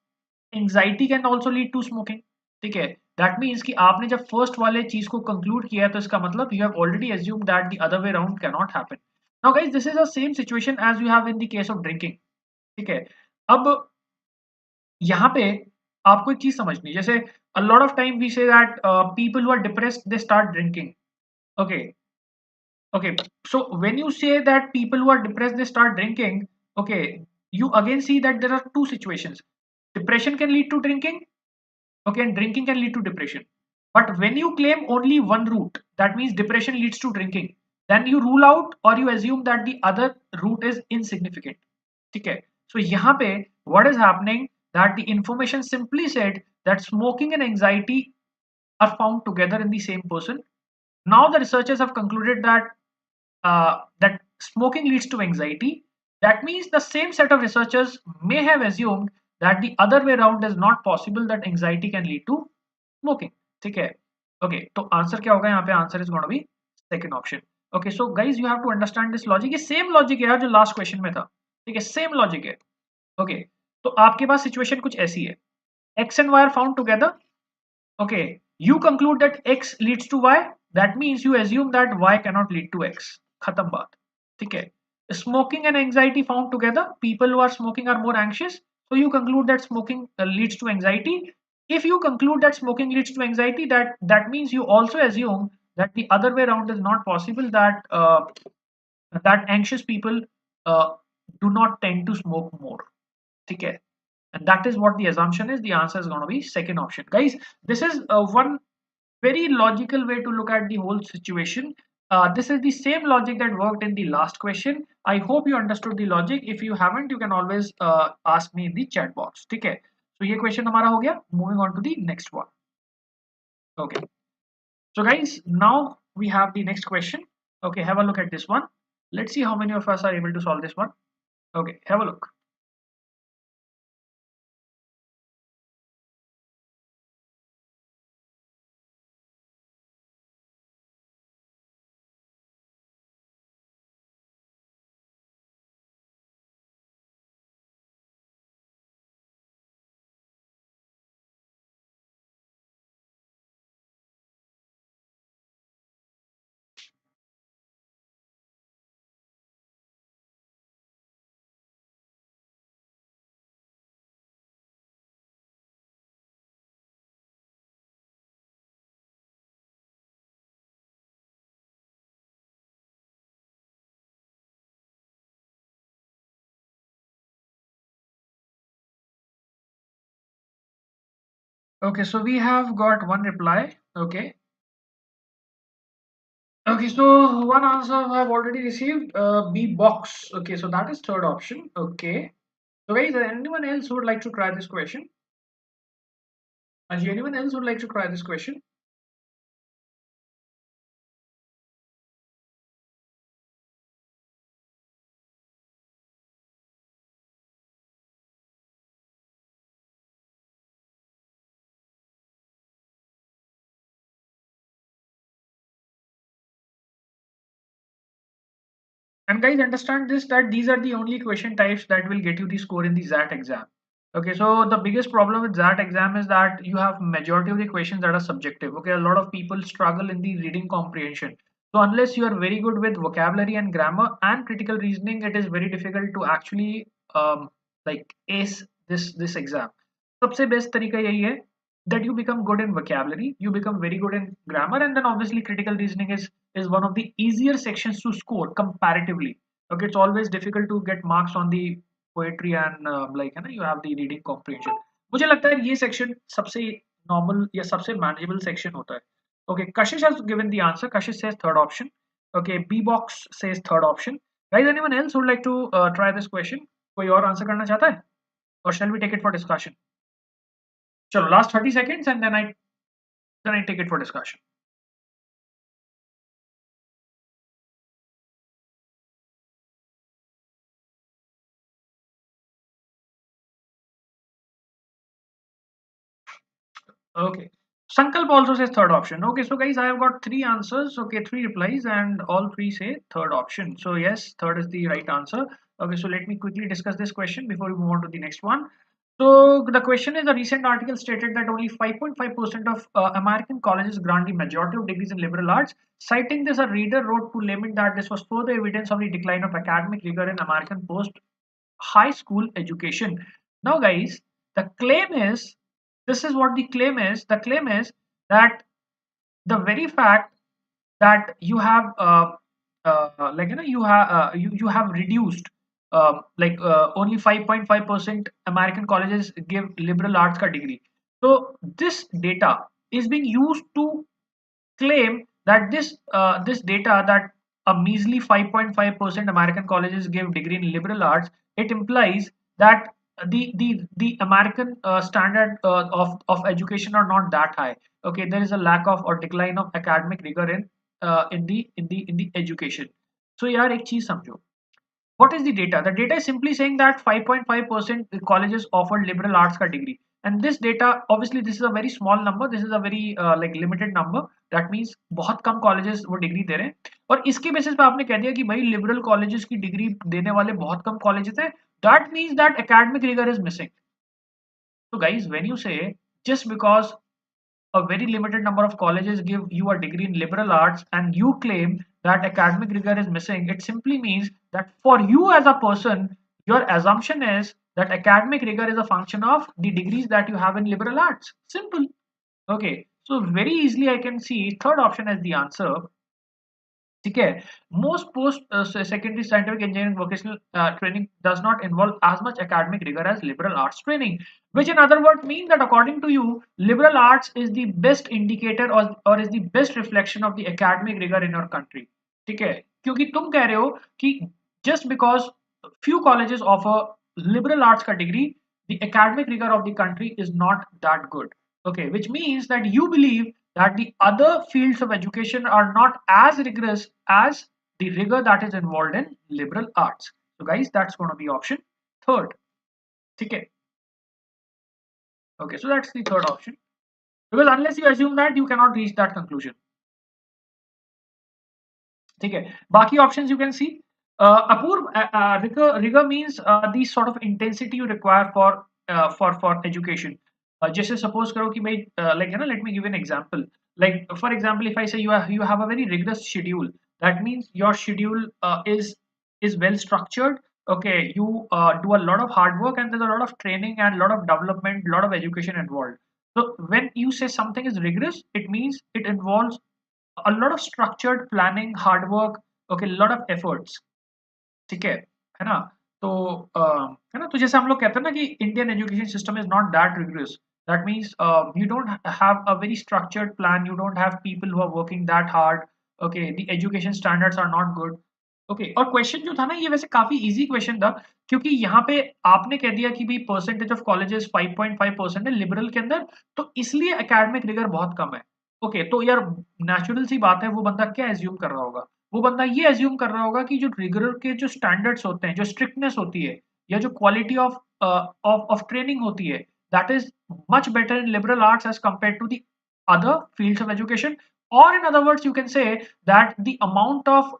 anxiety can also lead to smoking. ठीक है, that means कि आपने जब first वाले चीज को conclude किया है तो इसका मतलब you have already assumed that the other way around can not happen. Now guys, this is the same situation as you have in the case of drinking. ठीक है, अब यहाँ पे आपको एक चीज समझनी है. जैसे a lot of time we say that people who are depressed they start drinking. Okay, okay, so when you say that people who are depressed they start drinking, okay, you again see that there are two situations. Depression can lead to drinking, okay, and drinking can lead to depression. But when you claim only one route, that means depression leads to drinking, then you rule out or you assume that the other route is insignificant. Okay. So यहाँ पे what is happening, that the information simply said that smoking and anxiety are found together in the same person. Now the researchers have concluded that smoking leads to anxiety. That means the same set of researchers may have assumed that the other way around is not possible, that anxiety can lead to smoking. ठीक है. Okay, तो answer क्या होगा यहाँ पे? Answer is gonna be second option. Okay, so guys you have to understand this logic. ये same logic है यार जो लास्ट क्वेश्चन में था. ठीक है, सेम लॉजिक है. ओके, तो आपके पास सिचुएशन कुछ ऐसी है. X and Y are found together. Okay, you conclude that x leads to y. That means you assume that y cannot lead to x. खत्म बात. ठीक है. Smoking and anxiety found together. People who are smoking are more anxious. So you conclude that smoking leads to anxiety. If you conclude that smoking leads to anxiety, that means you also assume that the other way around is not possible. That anxious people uh, do not tend to smoke more. ठीक है. And that is what the assumption is. The answer is going to be second option. Guys, this is one very logical way to look at the whole situation. This is the same logic that worked in the last question. I hope you understood the logic. If you haven't, you can always ask me in the chat box. Okay, so ये question हमारा हो गया. Moving on to the next one. Okay, so guys, now we have the next question. Okay, have a look at this one. Let's see how many of us are able to solve this one. Okay, have a look. Okay, so we have got one reply. Okay. Okay, so one answer I have already received. B box. Okay, so that is third option. Okay. So guys, anyone else who would like to try this question? Anyone else would like to try this question? And guys, understand this, that these are the only question types that will get you the score in the XAT exam. Okay, so the biggest problem with XAT exam is that you have majority of the questions that are subjective. Okay, a lot of people struggle in the reading comprehension. So unless you are very good with vocabulary and grammar and critical reasoning, it is very difficult to actually like ace this exam. सबसे best तरीका यही है that you become good in vocabulary, you become very good in grammar, and then obviously critical reasoning is one of the easier sections to score comparatively. Okay, it's always difficult to get marks on the poetry and like है ना, you have the reading comprehension. मुझे लगता है ये section सबसे normal या सबसे manageable section होता है. Okay, Kashish has given the answer. Kashish says third option. Okay, B box says third option. Guys, anyone else would like to try this question? कोई और आंसर करना चाहता है? Or shall we take it for discussion? चलो, last 30 seconds and then I take it for discussion. Okay. Sankalp also says third option. Okay, so guys, I have got three answers. Okay, three replies, and all three say third option. So yes, third is the right answer. Okay, so let me quickly discuss this question before we move on to the next one. So the question is, a recent article stated that only 5.5% of American colleges grant the majority of degrees in liberal arts. Citing this, a reader wrote to lament that this was further evidence of the decline of academic rigor in American post high school education. Now, guys, the claim is, this is what the claim is. The claim is that the very fact that you have like you have reduced only 5.5% American colleges give liberal arts ka degree. So this data is being used to claim that this data that a measly 5.5% American colleges give degree in liberal arts, it implies that the American standard of education are not that high. Okay, there is a lack of or decline of academic rigor in the education. So यार एक चीज समझो, what is the data? The data is simply saying that 5.5% colleges offer liberal arts का degree. And this data, obviously, this is a very small number. This is a very like limited number. That means बहुत कम colleges वो degree दे रहे हैं. और इसके basis पे आपने कह दिया कि भाई liberal colleges की degree देने वाले बहुत कम colleges हैं. That means that academic rigor is missing. So guys, when you say just because a very limited number of colleges give you a degree in liberal arts and you claim that academic rigor is missing, it simply means that for you as a person, your assumption is that academic rigor is a function of the degrees that you have in liberal arts. Simple. Okay, so very easily I can see third option as the answer. Okay, most post secondary scientific engineering vocational training does not involve as much academic rigor as liberal arts training, which in other words mean that according to you liberal arts is the best indicator or is the best reflection of the academic rigor in your country. ठीक है, क्योंकि तुम कह रहे हो कि just because few colleges offer liberal arts का degree, the academic rigor of the country is not that good. Okay, which means that you believe that the other fields of education are not as rigorous as the rigor that is involved in liberal arts. So guys, that's going to be option third. Okay. Okay, so that's the third option. Because unless you assume that, you cannot reach that conclusion. Okay. Baki options you can see. Rigor means the sort of intensity you require for education. जैसे suppose करो कि मैं like let me give you an example. Like for example, if I say you have a very rigorous schedule, that means your schedule is well structured. Okay, you do a lot of hard work and there's a lot of training and a lot of development, a lot of education involved. So when you say something is rigorous, it means it involves a lot of structured planning, hard work, okay, a lot of efforts. ठीक है ना? तो है ना, तो जैसे हम लोग कहते हैं ना कि Indian education system is not that regress. That means you don't have a very structured plan, you don't have people who are working that hard. Okay, the education standards are not good. Okay, और question जो था ना ये वैसे काफी easy question था, क्योंकि यहाँ पे आपने कह दिया कि भाई परसेंटेज ऑफ कॉलेजेस 5.5% है लिबरल के अंदर, तो इसलिए एकेडमिक रिगर बहुत कम है. ओके, तो यार नेचुरल सी बात है, वो बंदा क्या एज्यूम कर रहा होगा? वो बंदा ये एज्यूम कर रहा होगा कि जो रिगर के जो स्टैंडर्ड्स होते हैं, जो स्ट्रिक्टनेस होती है या जो क्वालिटी ऑफ ट्रेनिंग होती है, that is much better in liberal arts as compare to the other fields of education. Or in other words, you can say that the amount of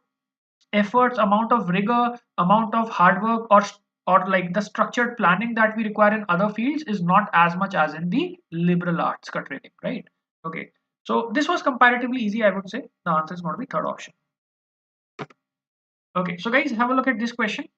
efforts, amount of rigor, amount of hard work, or like the structured planning that we require in other fields is not as much as in the liberal arts ka training, right? Okay, so this was comparatively easy, I would say. The answer is going to be third option. Okay, so guys, have a look at this question.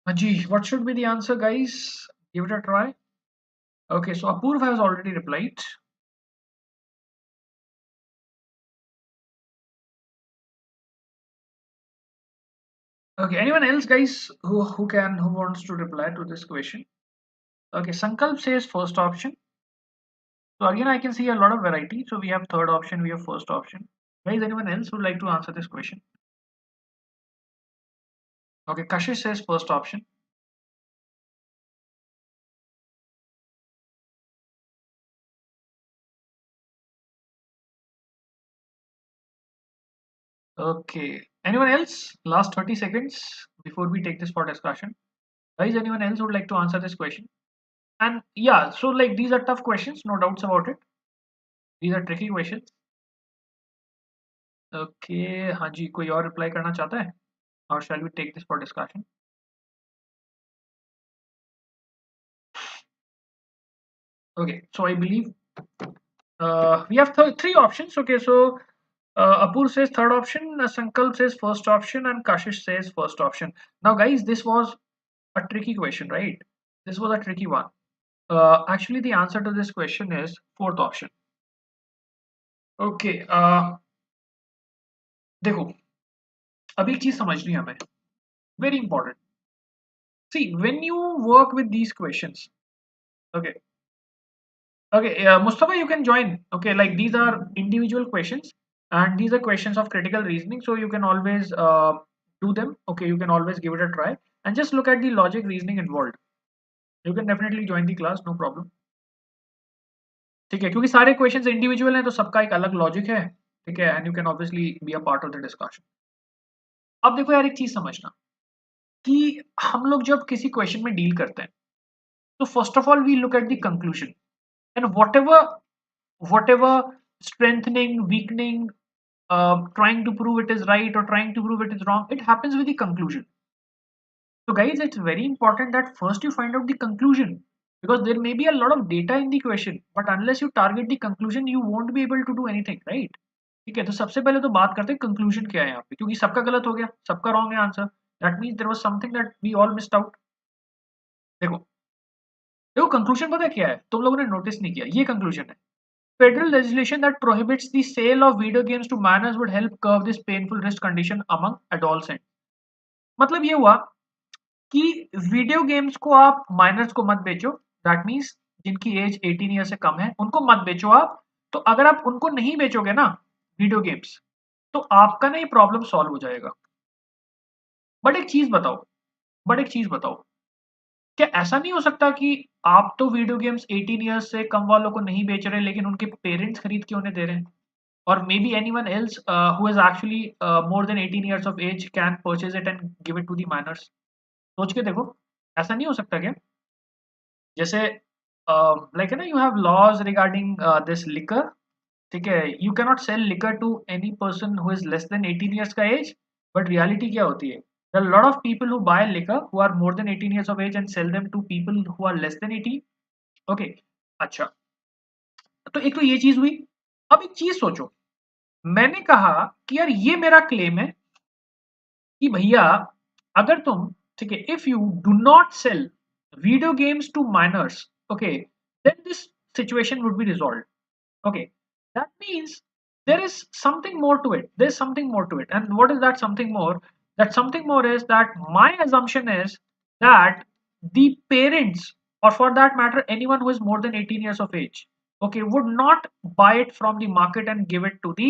Haji, what should be the answer, guys? Give it a try. Okay, so Apurva has already replied. Okay, anyone else, guys, who wants to reply to this question? Okay, Sankalp says first option. So again, I can see a lot of variety. So we have third option, we have first option. Guys, anyone else would like to answer this question? Okay, Kashish says first option. Okay, anyone else? Last 30 seconds before we take this for discussion. Guys, anyone else would like to answer this question? And yeah, so like these are tough questions, no doubts about it. These are tricky questions. Okay, हाँ जी, कोई और reply करना चाहता है? Or shall we take this for discussion? Okay, so I believe we have three options. Okay, so Apur says third option, Sankalp says first option, and Kashish says first option. Now, guys, this was a tricky question, right? This was a tricky one. Actually, the answer to this question is fourth option. Okay, देखो, अब एक चीज समझनी है हमें. Very important. See, when you work with these questions, okay, okay, Mustafa, you can join. Okay, like these are individual questions, and these are questions of critical reasoning, so you can always do them. Okay, you can always give it a try and just look at the logic reasoning involved. You can definitely join the class, no problem. ठीक है, क्योंकि सारे questions individual हैं तो सबका एक अलग logic है. ठीक है, and you can obviously be a part of the discussion. अब देखो यार, एक चीज समझना कि हम लोग जब किसी क्वेश्चन में डील करते हैं तो first of all we look at the conclusion and whatever strengthening, weakening, trying to prove it is right or trying to prove it is wrong, it happens with the conclusion. So guys, it's very important that first you find out the conclusion, because there may be a lot of data in the question, but unless you target the conclusion you won't be able to do anything, right? ठीक है, तो सबसे पहले तो बात करते हैं conclusion क्या है यहाँ पे, क्योंकि सबका गलत हो गया, सबका रॉन्ग है answer. That means there was something that we all missed out. देखो, देखो कंक्लूजन पता है क्या है, तुम लोगों ने नोटिस नहीं किया, ये कंक्लूजन है. Federal legislation that prohibits the sale of video games to minors would help curb this painful wrist condition among adolescents. मतलब ये हुआ कि वीडियो गेम्स को आप माइनर्स को मत बेचो. दैट मीन्स जिनकी एज 18 ईयर से कम है उनको मत बेचो आप. तो अगर आप उनको नहीं बेचोगे ना वीडियो गेम्स, तो आपका ना ये प्रॉब्लम सॉल्व हो जाएगा. बट एक चीज बताओ, बट एक चीज बताओ, क्या ऐसा नहीं हो सकता कि आप तो वीडियो गेम्स 18 ईयर्स से कम वालों को नहीं बेच रहे लेकिन उनके पेरेंट्स खरीद के उन्हें दे रहे हैं? Or maybe anyone else who is actually more than 18 years of age can purchase it and give it to the minors. सोच के देखो, ऐसा नहीं हो सकता क्या? जैसे like you have laws regarding this liquor. ठीक है, you cannot sell liquor to any person who is less than 18 years का age. But reality क्या होती है? There are a lot of people who buy liquor who are more than 18 years of age and sell them to people who are less than 18. Okay, अच्छा, तो एक तो ये चीज हुई. अब एक चीज सोचो, मैंने कहा कि यार ये मेरा क्लेम है कि भैया अगर तुम, ठीक है, if you do not sell video games to minors, okay, then this situation would be resolve. Okay, that means there is something more to it. There's something more to it. And what is that something more? That something more is that my assumption is that the parents, or for that matter, anyone who is more than 18 years of age, okay, would not buy it from the market and give it to the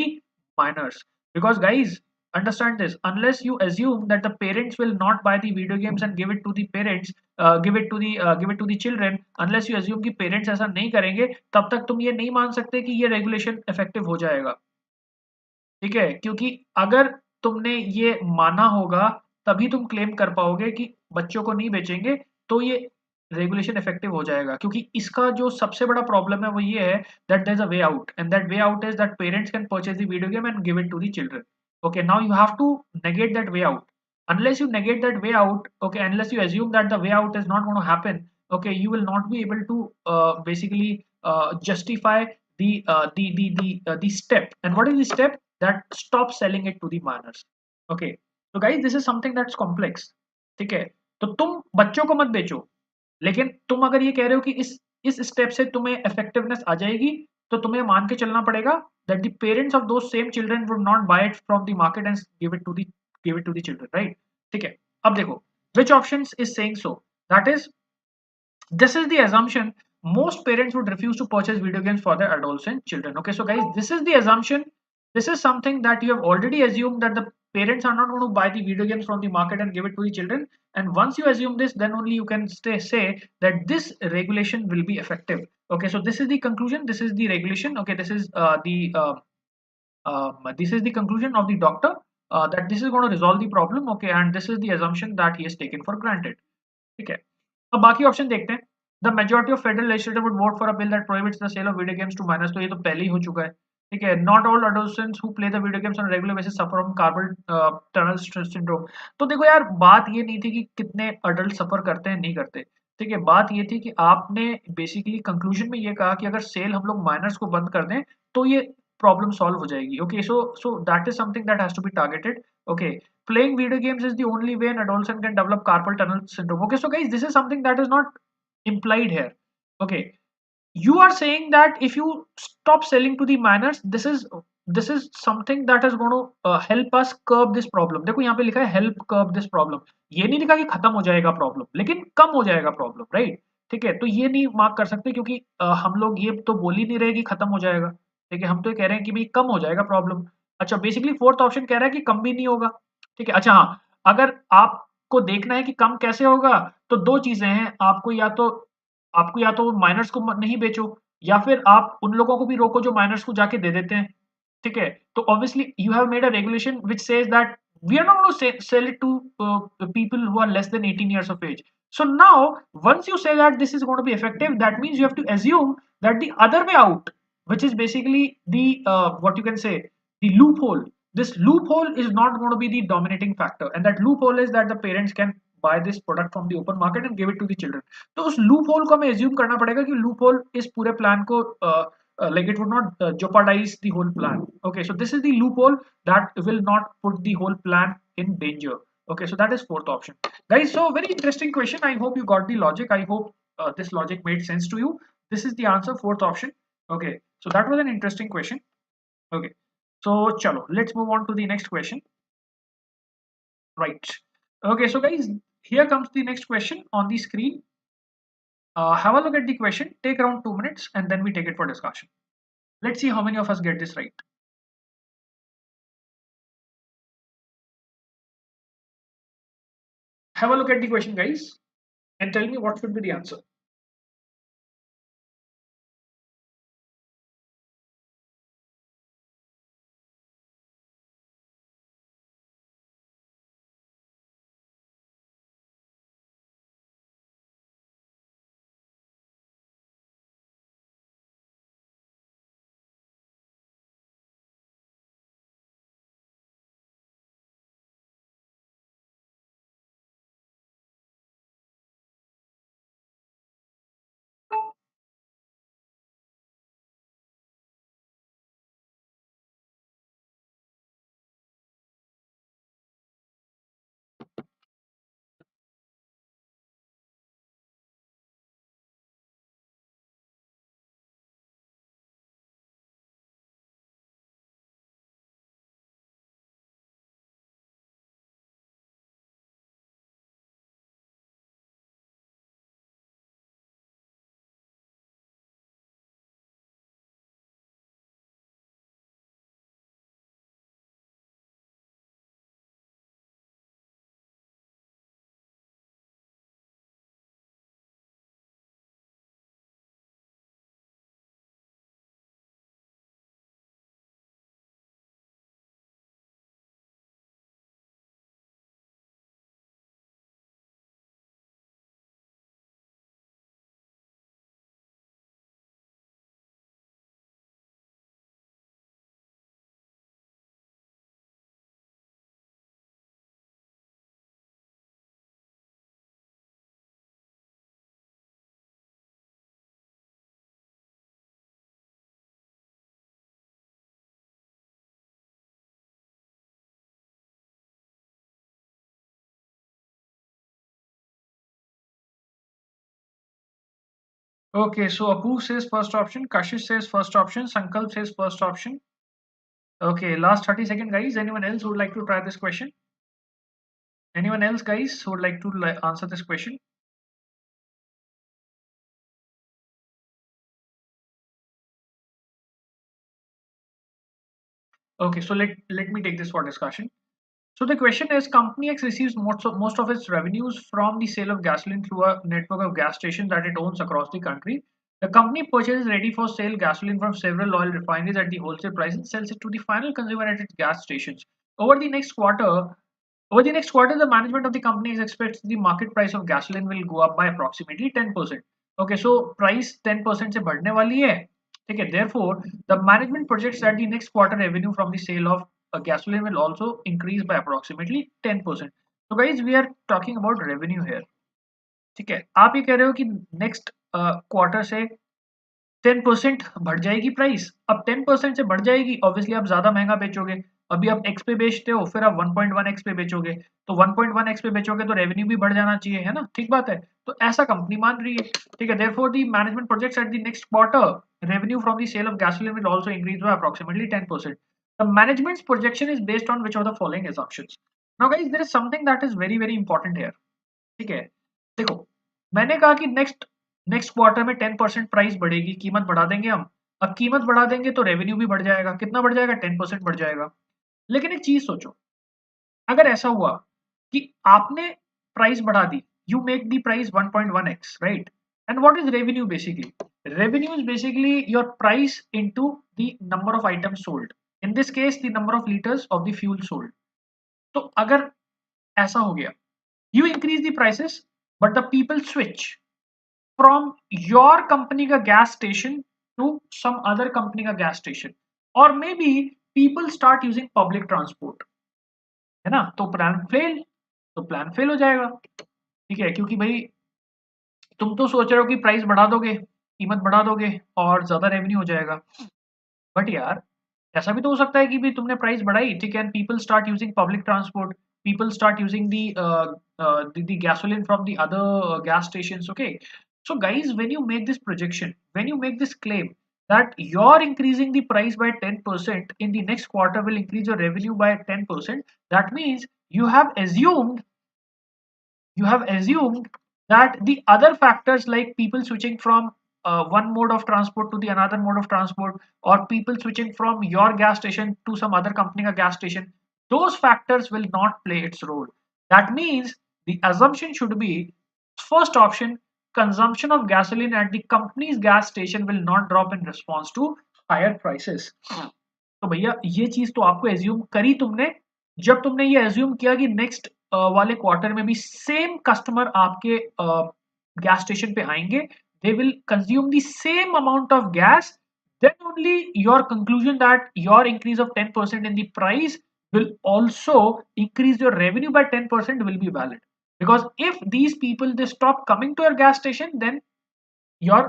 minors. Because guys, understand this, unless you assume that the parents will not buy the video games and give it to the parents, give it to the children, unless you assume कि parents ऐसा नहीं करेंगे, तब तक तुम ये नहीं मान सकते कि ये रेगुलेशन इफेक्टिव हो जाएगा. ठीक है, क्योंकि अगर तुमने ये माना होगा तभी तुम क्लेम कर पाओगे कि बच्चों को नहीं बेचेंगे, तो ये रेगुलेशन इफेक्टिव हो जाएगा. क्योंकि इसका जो सबसे बड़ा प्रॉब्लम है वो ये है that there is a way out, and that way out is that parents can purchase the video game and give it to the children. Okay, now you have to negate that way out. Unless you negate that way out, okay, unless you assume that the way out is not going to happen, okay, you will not be able to basically justify the step. And what is the step? That stop selling it to the minors. Okay, so guys, this is something that's complex. ठीक है, तो तुम बच्चों को मत बेचो, लेकिन तुम अगर ये कह रहे हो कि इस स्टेप से तुम्हें इफेक्टिवनेस आ जाएगी, तो तुम्हें मान के चलना पड़ेगा that the parents of those same children would not buy it from the market and give it to the children, right? ठीक है, अब देखो which options is saying so, that is, this is the assumption most parents would refuse to purchase video games for their adolescent children. Okay, so guys, this is the assumption. This is something that you have already assumed, that the parents are not going to buy the video games from the market and give it to the children. And once you assume this, then only you can say that this regulation will be effective. Okay, so this is the conclusion. This is the regulation. Okay, this is the conclusion of the doctor, that this is going to resolve the problem. Okay, and this is the assumption that he has taken for granted. ठीक है, अब बाकी option देखते हैं. The majority of federal legislator would vote for a bill that prohibits the sale of video games to minors. तो ये तो पहले ही हो चुका है. ठीक है, not all adolescents who play the video games on regular basis suffer from carpal tunnel syndrome. तो देखो यार, बात ये नहीं थी कि कितने अडल्ट सफर करते हैं नहीं करते. ठीक है, बात ये थी कि आपने बेसिकली कंक्लूजन में ये कहा कि अगर सेल हम लोग माइनर्स को बंद कर दें तो ये प्रॉब्लम सॉल्व हो जाएगी. Okay, so that is something that has to be targeted. Okay, playing video games is the only way an adolescent can develop carpal tunnel syndrome. Okay, so guys, this is something that is not implied here. Okay, you are saying that if you stop selling to the minors, this is something that is going to help us curb this problem. देखो यहाँ पे लिखा है help curb this problem. ये नहीं लिखा कि खत्म हो जाएगा प्रॉब्लम, लेकिन कम हो जाएगा प्रॉब्लम, राइट? ठीक है, तो ये नहीं मार्क कर सकते क्योंकि हम लोग ये तो बोल ही नहीं रहे कि खत्म हो जाएगा. ठीक है, हम तो ये कह रहे हैं कि भाई कम हो जाएगा प्रॉब्लम. अच्छा, बेसिकली फोर्थ ऑप्शन कह रहा है कि कम भी नहीं होगा. ठीक है, अच्छा हाँ, अगर आपको देखना है कि कम कैसे होगा, तो दो चीजें हैं. आपको या तो माइनर्स को नहीं बेचो, या फिर आप उन लोगों को भी रोको जो माइनर्स को जाके दे देते हैं. ठीक है, तो obviously you have made a regulation which says that we are not going to sell it to people who are less than 18 years of age. So now once you say that this is going to be effective, that means you have to assume that the other way out, which is basically the what you can say, the loophole. This loophole is not going to be the dominating factor, and that loophole is that the parents can buy this product from the open market and give it to the children. तो उस loophole को हमें assume करना पड़ेगा कि loophole इस पूरे plan को like it would not jeopardize the whole plan. Okay, so this is the loophole that will not put the whole plan in danger. Okay, so that is fourth option, guys. So very interesting question. I hope you got the logic. I hope this logic made sense to you. This is the answer, fourth option. Okay, so that was an interesting question. Okay, so chalo, let's move on to the next question. Right. Okay, so guys, here comes the next question on the screen. Have a look at the question, take around 2 minutes, and then we take it for discussion. Let's see how many of us get this right. Have a look at the question, guys, and tell me what should be the answer. Okay, so Apu says first option, Kashish says first option, Sankalp says first option. Okay, last 30 seconds, guys. Anyone else who would like to try this question? Anyone else, guys, who would like to answer this question? Okay, so let me take this for discussion. So the question is, Company X receives most of its revenues from the sale of gasoline through a network of gas stations that it owns across the country. The company purchases ready for sale gasoline from several oil refineries at the wholesale price and sells it to the final consumer at its gas stations. Over the next quarter, the management of the company expects the market price of gasoline will go up by approximately 10%. Okay, so price 10% से बढ़ने वाली है. ठीक है, therefore, the management projects that the next quarter revenue from the sale of gasoline will also increase by approximately 10%. So guys, we are talking about revenue here. ठीक है, आप ये कह रहे हो कि next quarter से 10% बढ़ जाएगी प्राइस. अब 10% से बढ़ जाएगी, ऑब्वियसली आप ज्यादा महंगा बेचोगे. अभी आप एक्स पे बेचते हो, फिर आप 1.1 एक्स पे बेचोगे, तो 1.1 एक्स पे बेचोगे तो रेवेन्यू भी बढ़ जाना चाहिए, है ना. ठीक बात है. तो ऐसा कंपनी मान रही है. ठीक है, therefore the management projects at the next quarter revenue from the sale of gasoline will also increase by approximately 10%. The management's projection is based on which of the following assumptions? Now guys, there is something that is very very important here. ठीक है, देखो, मैंने कहा कि next next quarter में 10% price बढ़ेगी, कीमत बढ़ा देंगे हम. अब कीमत बढ़ा देंगे तो रेवेन्यू भी बढ़ जाएगा. कितना बढ़ जाएगा? 10% बढ़ जाएगा. लेकिन एक चीज सोचो, अगर ऐसा हुआ कि आपने प्राइस बढ़ा दी, you make the price 1.1x, right? And what is revenue basically? Revenue is basically your price into the number of items sold, in this case the number of litres of the fuel sold. तो अगर ऐसा हो गया, you increase the prices but the people switch from your company का gas station to some other company का gas station, or maybe people start using public transport, है ना. तो प्लान फेल हो जाएगा. ठीक है, क्योंकि भाई तुम तो सोच रहे हो कि प्राइस बढ़ा दोगे, कीमत बढ़ा दोगे और ज्यादा रेवेन्यू हो जाएगा. बट यार, ऐसा भी तो हो सकता है कि भी तुमने प्राइस बढ़ाई, ठीक है, and people start using public transport, people start using the gasoline from the other gas stations. Okay, so guys, when you make this projection, when you make this claim that you're increasing the price by 10% in the next quarter will increase your revenue by 10%, that means you have assumed that the other factors like people switching from one mode of transport to the another mode of transport, or people switching from your gas station to some other company gas station, those factors will not play its role. That means the assumption should be first option: consumption of gasoline at the company's gas station will not drop in response to higher prices. तो भैया ये चीज तो आपको assume करी तुमने, जब तुमने ये एज्यूम किया कि नेक्स्ट वाले क्वार्टर में भी सेम कस्टमर आपके गैस स्टेशन पे आएंगे, they will consume the same amount of gas, then only your conclusion that your increase of 10% in the price will also increase your revenue by 10% will be valid. Because if these people they stop coming to your gas station, then your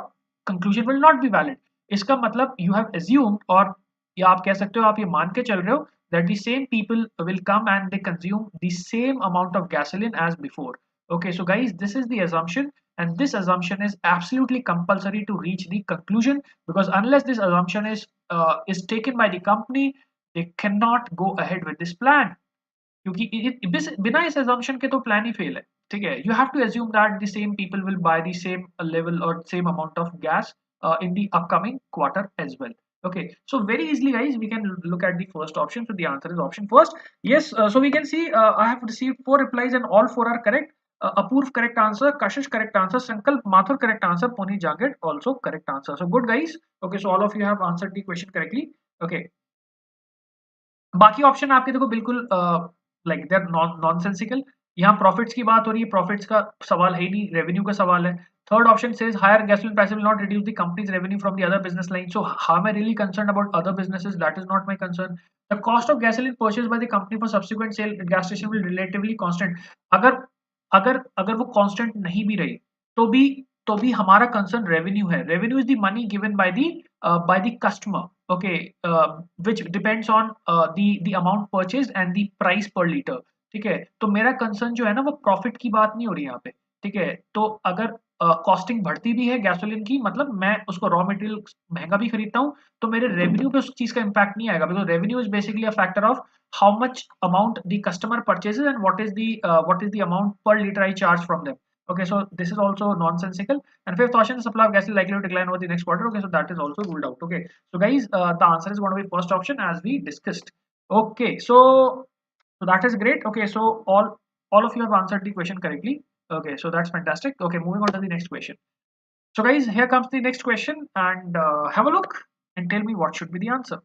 conclusion will not be valid. इसका मतलब you have assumed, और या आप कह सकते हो, आप ये मान के चल रहे हो that the same people will come and they consume the same amount of gasoline as before. Okay, so guys, this is the assumption, and this assumption is absolutely compulsory to reach the conclusion, because unless this assumption is taken by the company, they cannot go ahead with this plan. क्योंकि बिना इस assumption के तो plan ही fail है. ठीक है, you have to assume that the same people will buy the same level or same amount of gas in the upcoming quarter as well. Okay, so very easily guys we can look at the first option. So the answer is option first. Yes, so we can see I have received 4 replies and all 4 are correct. Apurv correct answer, Kashish correct answer, Sankalp Mathur correct answer, Pony Jagat also correct answer. So good guys. Okay, so all of you have answered the question correctly. Okay, बाकी option आपके देखो बिल्कुल like they are nonsensical. यहाँ profits की बात हो रही है, प्रॉफिट्स का सवाल है ही नहीं, रेवेन्यू का सवाल है. Third option says higher gasoline price will not reduce the companies revenue from the other business line. So how I really concern about other businesses? That is not my concern. The cost of gasoline purchase by the company for subsequent sale gas station will relatively constant. अगर अगर अगर वो constant नहीं भी रही तो भी हमारा कंसर्न रेवेन्यू है. Revenue is the money given by the customer. Okay, which depends on the amount purchased and the price per liter. ठीक है, तो मेरा कंसर्न जो है ना वो प्रॉफिट की बात नहीं हो रही यहाँ पे. ठीक है, तो अगर कॉस्टिंग बढ़ती भी है गैसोलीन की, मतलब मैं उसको रॉ मटेरियल महंगा भी खरीदता हूँ, तो मेरे रेवेन्यू पे उस चीज का इम्पैक्ट नहीं आएगा, because revenue is basically a factor of how much amount the customer purchases and what is the amount per liter I charge from them. Okay, so this is also nonsensical. And fifth option, the supply of gas is likely to decline over the next quarter. Okay, so that is also ruled out. Okay, so guys, the answer is going to be first option as we discussed. Okay, so that is great. Okay, so all of you have answered the question correctly. Okay, so that's fantastic. Okay, moving on to the next question. So guys, here comes the next question, and have a look and tell me what should be the answer.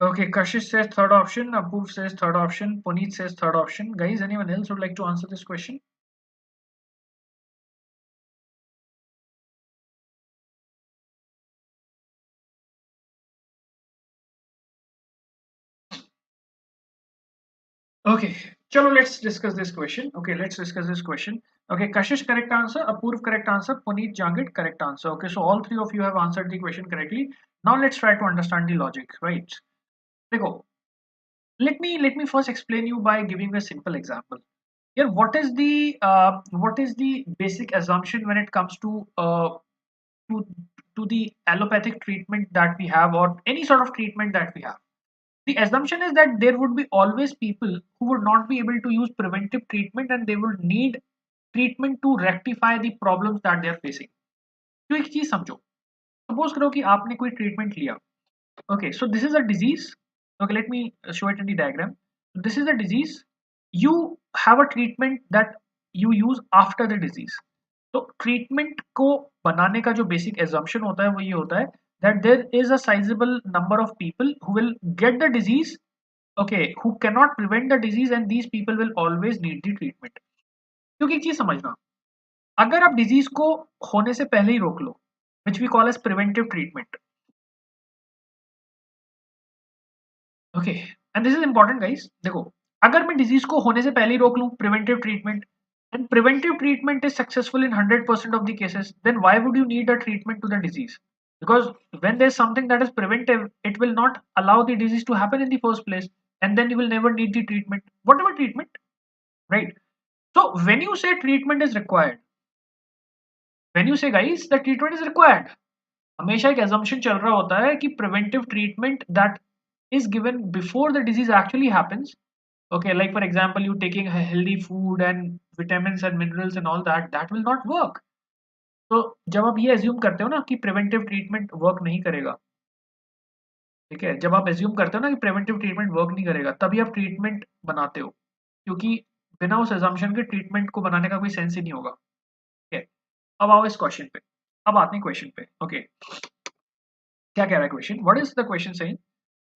Okay, Kashish says third option, Apoorv says third option, Puneet says third option. Guys, anyone else would like to answer this question? Okay, chalo, let's discuss this question. Okay, let's discuss this question. Okay, Kashish correct answer, Apoorv correct answer, Puneet Jangit correct answer. Okay, so all three of you have answered the question correctly. Now let's try to understand the logic, right? देखो, let me first explain you by giving a simple example. Here, what is the basic assumption when it comes to to the allopathic treatment that we have or any sort of treatment that we have? The assumption is that there would be always people who would not be able to use preventive treatment and they would need treatment to rectify the problems that they are facing. तो एक चीज समझो, suppose करो कि आपने कोई treatment लिया. Okay, so this is a disease. Okay, let me show it in the diagram. This is a disease. You have a treatment that you use after the disease. तो ट्रीटमेंट को बनाने का जो बेसिक एजम्पशन होता है वो ये होता है that there is a sizable number of people who will get the disease, okay, who cannot prevent the disease, and these people will always need the treatment. क्योंकि एक चीज समझना, अगर आप डिजीज को होने से पहले ही रोक लो, which we call as preventive treatment. Okay, and this is important guys. देखो, अगर मैं डिजीज को होने से पहले ही रोक लूं, preventive treatment, and preventive treatment is successful in 100% of the cases, then why would you need a treatment to the disease? Because when there's something that is preventive, it will not allow the disease to happen in the first place, and then you will never need the treatment, whatever treatment, right? So when you say treatment is required, when you say guys the treatment is required, हमेशा एक assumption चल रहा होता है कि preventive treatment that is given before the disease actually happens. Okay, like for example, you taking a healthy food and vitamins and minerals and all that, that will not work. तो जब आप ये assume करते हो ना कि preventive treatment work नहीं करेगा, ठीक है, जब आप assume करते हो ना कि preventive treatment work नहीं करेगा, तभी आप treatment बनाते हो, क्योंकि बिना उस assumption के treatment को बनाने का कोई sense ही नहीं होगा, ठीक है। अब आओ इस क्वेश्चन पे, अब आते हैं क्वेश्चन पे। ओके, क्या कह रहा है question? What is the question saying?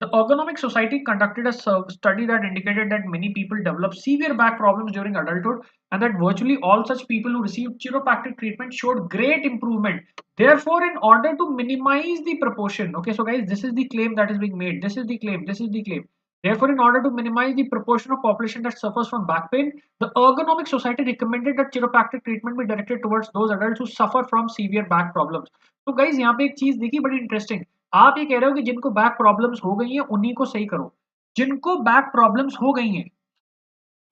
The Ergonomic Society conducted a study that indicated that many people develop severe back problems during adulthood, and that virtually all such people who received chiropractic treatment showed great improvement. Therefore, in order to minimize the proportion, okay, so guys, this is the claim that is being made. This is the claim. This is the claim. Therefore, in order to minimize the proportion of population that suffers from back pain, the Ergonomic Society recommended that chiropractic treatment be directed towards those adults who suffer from severe back problems. तो guys यहाँ पे एक चीज देखी बड़ी interesting, आप ये कह रहे हो कि जिनको बैक प्रॉब्लम्स हो गई हैं उन्हीं को सही करो, जिनको बैक प्रॉब्लम्स हो गई हैं,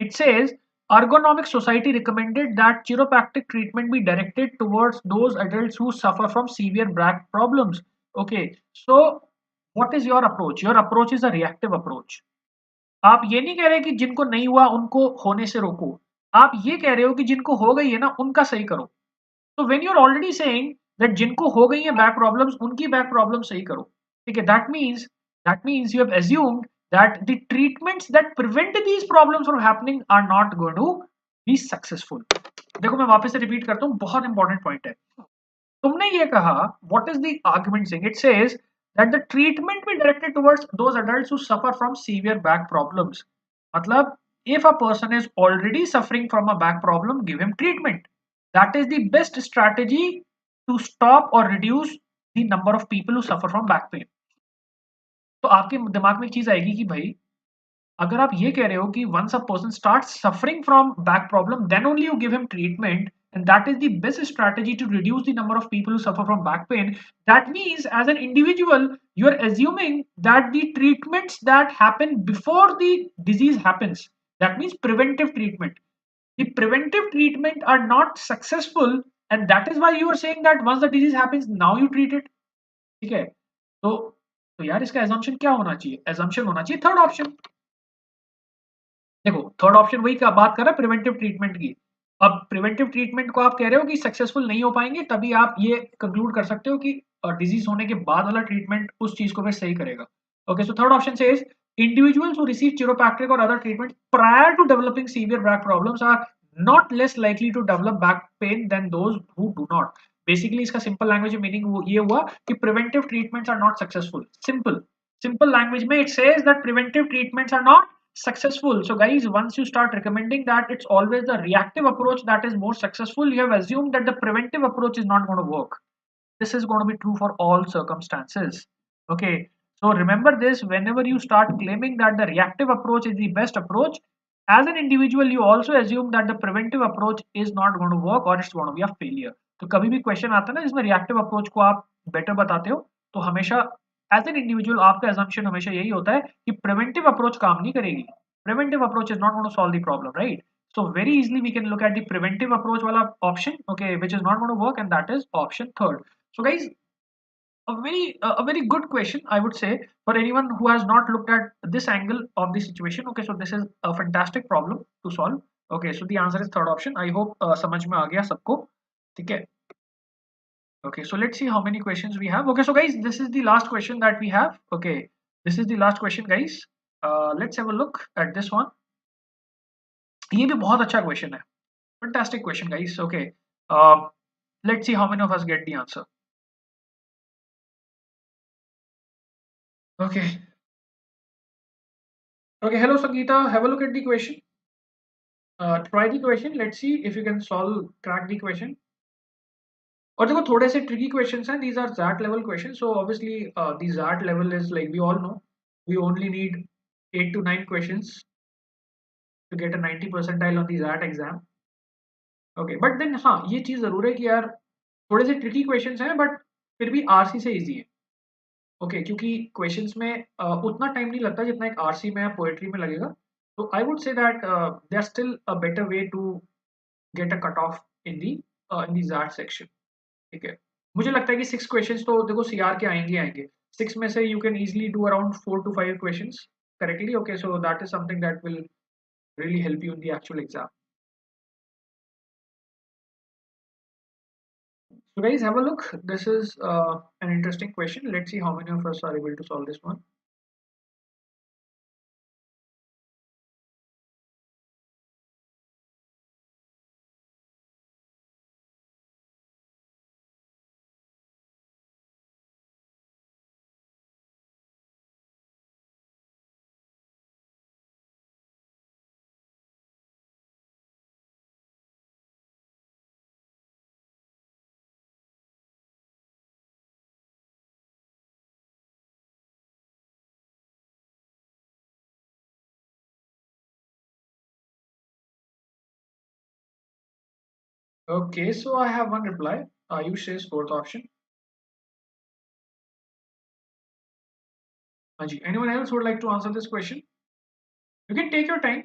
it says Ergonomic Society recommended that chiropractic treatment be directed towards those adults who suffer from severe back problems. Okay, so what is your approach? Your approach is a reactive approach. आप ये नहीं कह रहे कि जिनको नहीं हुआ उनको होने से रोको, आप ये कह रहे हो कि जिनको हो गई है ना उनका सही करो। तो when you are already saying that जिनको हो गई है बैक प्रॉब्लम्स उनकी बैक प्रॉब्लम सही करो, ठीक है, that means you have assumed that the treatments that prevent these problems from happening are not going to be successful. देखो मैं वापस से रिपीट करता हूँ, बहुत इंपॉर्टेंट पॉइंट है। तुमने ये कहा what is the argument saying? It says that the treatment be directed towards those adults who suffer from severe back problems. मतलब if a person is already suffering from a back problem, give him treatment. That is the best strategy to stop or reduce the number of people who suffer from back pain. तो आपके दिमाग में एक चीज आएगी कि भाई अगर आप ये कह रहे हो कि once a person starts suffering from back problem, then only you give him treatment, and that is the best strategy to reduce the number of people who suffer from back pain. That means as an individual, you are assuming that the treatments that happen before the disease happens, that means preventive treatment, the preventive treatment are not successful, and that is why you are saying that once the disease happens, now you treat it. ठीक है, तो यार इसका assumption क्या होना चाहिए? assumption होना चाहिए थर्ड ऑप्शन। देखो थर्ड ऑप्शन वही का बात कर रहा है प्रिवेंटिव ट्रीटमेंट की। अब प्रिवेंटिव ट्रीटमेंट को आप कह रहे हो कि सक्सेसफुल नहीं हो पाएंगे, तभी आप ये कंक्लूड कर सकते हो कि डिजीज होने के बाद वाला ट्रीटमेंट उस चीज को फिर सही करेगा। Okay, so third option says individuals who receive chiropractic or other treatment prior to developing severe back problems are not less likely to develop back pain than those who do not. Basically इसका simple language में meaning ये हुआ कि preventive treatments are not successful. Simple language में it says that preventive treatments are not successful. So guys, once you start recommending that it's always the reactive approach that is more successful, you have assumed that the preventive approach is not going to work. This is going to be true for all circumstances. Okay, so remember this, whenever you start claiming that the reactive approach is the best approach, as an individual you also assume that the preventive approach is not going to work or it's going to be a failure. तो कभी भी question आता है ना जिसमें reactive approach को आप better बताते हो, तो हमेशा एज एन इंडिविजुअल आपका assumption हमेशा यही होता है कि प्रिवेंटिव अप्रोच काम नहीं करेगी, preventive approach is not going to solve the problem, right? So very easily we can look at the preventive approach wala option, okay, which is not going to work, and that is option third. So guys, a very good question, I would say, for anyone who has not looked at this angle of the situation. Okay, so this is a fantastic problem to solve. Okay, so the answer is third option. I hope समझ में आ गया सबको, ठीक है? Okay, so let's see how many questions we have. Okay, so guys, this is the last question that we have. Okay, this is the last question, guys. Let's have a look at this one. ये भी बहुत अच्छा question है. Fantastic question, guys. Okay, let's see how many of us get the answer. Okay. Okay, hello Sangeeta. Have a look at the question. Try the question. Let's see if you can crack the question. और देखो थोड़े से tricky questions हैं. These are XAT level questions. So obviously, the XAT level is like we all know, we only need 8 to 9 questions to get a 90 percentile on the XAT exam. Okay, but then हाँ ये चीज़ ज़रूर है कि यार थोड़े से tricky questions हैं, but फिर भी RC से easy है. ओके, क्योंकि क्वेश्चंस में उतना टाइम नहीं लगता जितना एक आरसी में या पोएट्री में लगेगा। तो I would say that they are still a better way to get a cut off in the that section. ठीक है, मुझे लगता है कि 6 क्वेश्चंस तो देखो सीआर के आएंगे। 6 में से you can easily do around 4 to 5 questions correctly. Okay, so that is something that will really help you in the actual exam. So guys, have a look. This is an interesting question. Let's see how many of us are able to solve this one. Okay, so I have one reply. Ayush says fourth option. Anji, anyone else would like to answer this question? You can take your time.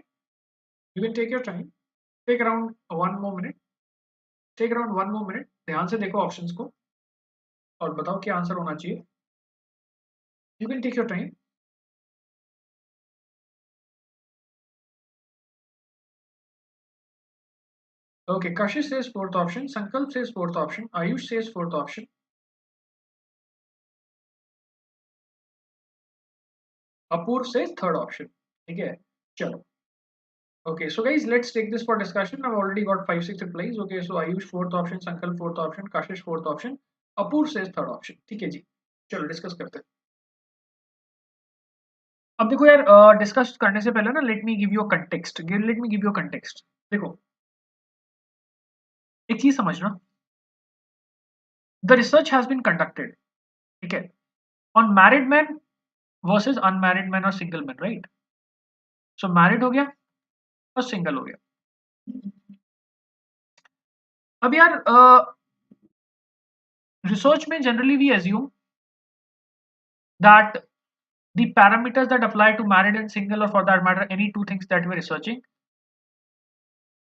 You can take your time. Take around one more minute. Take around one more minute. ध्यान से देखो options को और बताओ क्या answer होना चाहिए. You can take your time. Okay, Kashish says fourth option. Sankalp says fourth option. Ayush says fourth option. Apurv says third option. ठीक है, चलो. Okay, so guys, let's take this for discussion. I've already got 5-6 replies. Okay, so Ayush fourth option, Sankalp fourth option, Kashish fourth option, Apur says third option. ठीक है जी, चलो discuss करते हैं. अब देखो यार, डिस्कस करने से पहले ना let me give you a context. Let me give you a context. देखो, एक चीज समझना. The research has been conducted, ठीक है, on married man versus unmarried man और single man, right. So married हो गया और सिंगल हो गया. अब यार रिसर्च में generally we assume that the parameters that apply to married and single, or for that matter any two things that we're researching,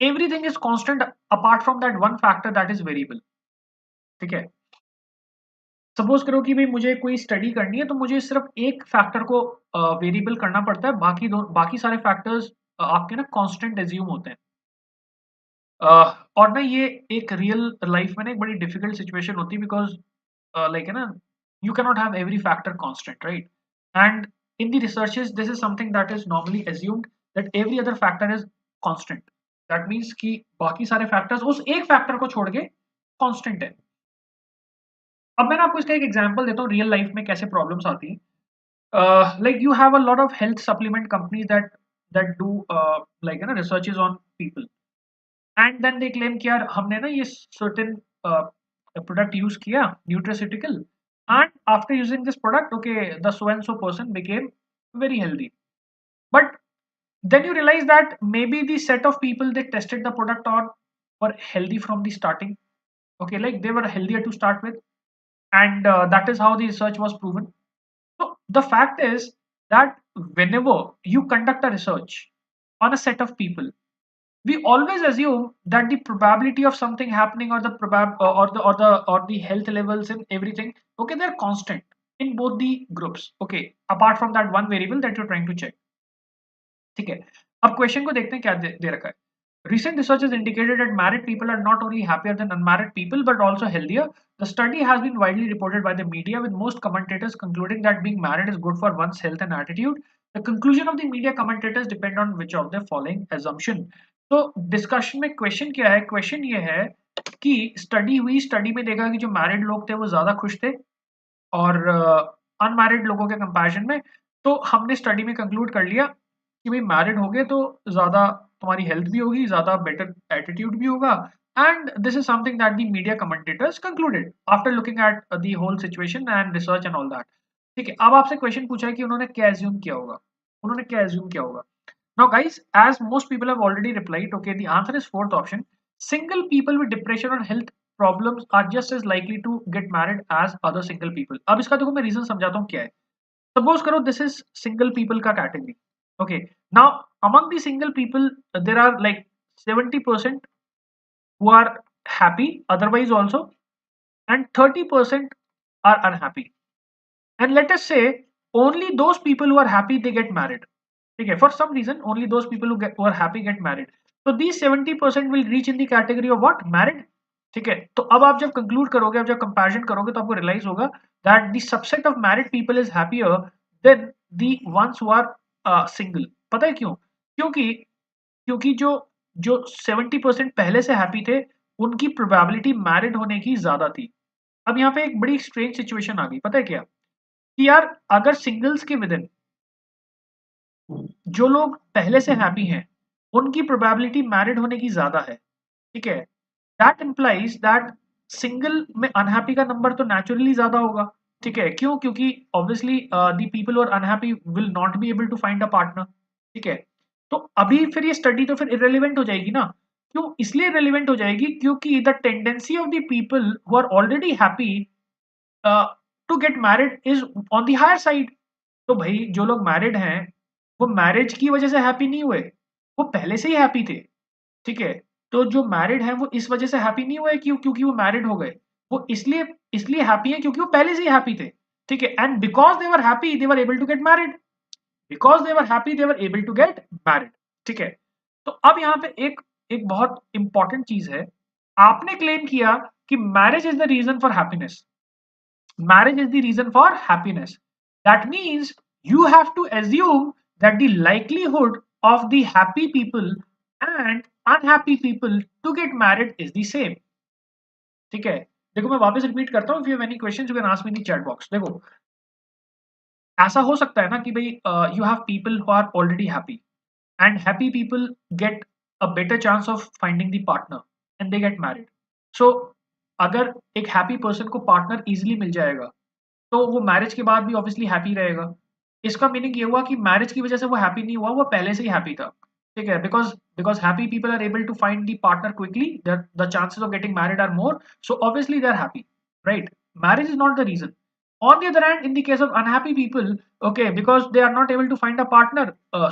everything is constant apart from that one factor that is variable. ठीक है, suppose करो कि भाई मुझे कोई study करनी है तो मुझे सिर्फ एक फैक्टर को वेरिएबल करना पड़ता है, बाकी सारे फैक्टर्स आपके ना कांस्टेंट एज्यूम होते हैं. और ना ये एक रियल लाइफ में ना एक बड़ी डिफिकल्ट सिचुएशन होती है, बिकॉज लाइक है ना, you cannot have every factor constant, right? And in the researches this is something that is normally assumed, that every other factor is constant. That means कि बाकी सारे factors उस एक factor को छोड़ के constant है. अब मैं ना आपको इसका एक एग्जांपल देता हूँ रियल लाइफ में कैसे प्रॉब्लम्स आती हैं. Like you have a lot of health supplement companies that do like है ना researches on people, and then they claim कि यार हमने ना ये certain product use किया nutraceutical, and after using this product, okay, the so and so person became very healthy. But then you realize that maybe the set of people they tested the product on were healthy from the starting. Okay, like they were healthier to start with, and that is how the research was proven. So the fact is that whenever you conduct a research on a set of people, we always assume that the probability of something happening, or the or the health levels and everything, okay, they're constant in both the groups. Okay, apart from that one variable that you're trying to check. ठीक है, अब question को देखते हैं क्या दे रखा है. Recent research has indicated that married people are not only happier than unmarried people but also healthier. The study has been widely reported by the media, with most commentators concluding that being married is good for one's health and attitude. The conclusion of the media commentators depend on which of the following assumption. तो discussion में question क्या है? Question ये है कि study में देखा कि जो मैरिड लोग थे वो ज्यादा खुश थे और अनमैरिड लोगों के कंपैरिजन में. तो हमने स्टडी में कंक्लूड कर लिया कि भाई मैरिड हो गए तो ज्यादा तुम्हारी हेल्थ भी होगी, ज्यादा बेटर एटीट्यूड भी होगा. And this is something that the media commentators concluded after looking at the whole situation and research and all that. ठीक है, अब आपसे क्वेश्चन पूछा है कि उन्होंने क्या एज्यूम किया होगा. उन्होंने क्या एज्यूम किया होगा? Now guys, as most people have already replied, okay, the answer is fourth option. Single people with depression or health problems are just as likely to get married as other single people. अब इसका देखो मैं reason समझाता हूँ क्या है. Suppose करो this is single people का category. Okay. Now among the single people there are like 70% who are happy otherwise also, and 30% are unhappy. And let us say only those people who are happy they get married. Okay, for some reason only those people who are happy get married. So these 70% will reach in the category of what? Married. ठीक है, तो अब आप जब conclude करोगे, अब जब comparison करोगे तो आपको रियलाइज होगा that the subset of married people is happier than the ones who are single. पता है क्यों? क्योंकि क्योंकि जो जो 70% पहले से हैप्पी थे उनकी प्रोबेबिलिटी मैरिड होने की ज्यादा थी. अब यहाँ पे एक बड़ी स्ट्रेंज सिचुएशन आ गई. पता है क्या? कि यार अगर सिंगल्स के विद इन जो लोग पहले से हैप्पी हैं उनकी प्रोबेबिलिटी मैरिड होने की ज्यादा है. ठीक है, दैट इम्प्लाइज दैट सिंगल में अनहैप्पी का नंबर तो नेचुरली ज्यादा होगा. ठीक है, क्यों? क्योंकि obviously the people are unhappy will not be able to find a partner. ठीक है, तो अभी फिर ये स्टडी तो फिर इरेलीवेंट हो जाएगी ना. क्यों इसलिए इरेलीवेंट हो जाएगी? क्योंकि the tendency of the people who are already happy to get married is on the higher side. तो भाई जो लोग मैरिड हैं वो मैरिज की वजह से हैप्पी नहीं हुए, वो पहले से ही हैप्पी थे. ठीक है, तो जो मैरिड हैं वो इस वजह से हैप्पी नहीं हुए क्योंकि वो मैरिड हो गए. वो इसलिए इसलिए हैप्पी है क्योंकि वो पहले से ही हैप्पी थे. ठीक है, and because they were happy they were able to get married. Because they were happy they were able to get married. ठीक है, तो अब यहाँ पे एक एक बहुत इंपॉर्टेंट चीज है. आपने क्लेम किया कि marriage is the reason for happiness. Marriage is the reason for happiness. That means you have to assume that the likelihood of the happy people and unhappy people to get married is the same. ठीक है, देखो मैं वापस repeat करता हूँ. if you have any questions you can ask me in the chat box. देखो ऐसा हो सकता है ना कि भाई you have people who are already happy and happy people get a better chance of finding the partner and they get married. So अगर एक हैप्पी पर्सन को पार्टनर इजीली मिल जाएगा तो वो मैरिज के बाद भी ऑब्वियसली हैप्पी रहेगा. इसका मीनिंग ये हुआ कि मैरिज की वजह से वो हैप्पी नहीं हुआ, वो पहले से ही हैप्पी था. ठीक है, because because happy people are able to find the partner quickly, the chances of getting married are more, so obviously they are happy, right? Marriage is not the reason. On the other hand, in the case of unhappy people, okay, because they are not able to find a partner,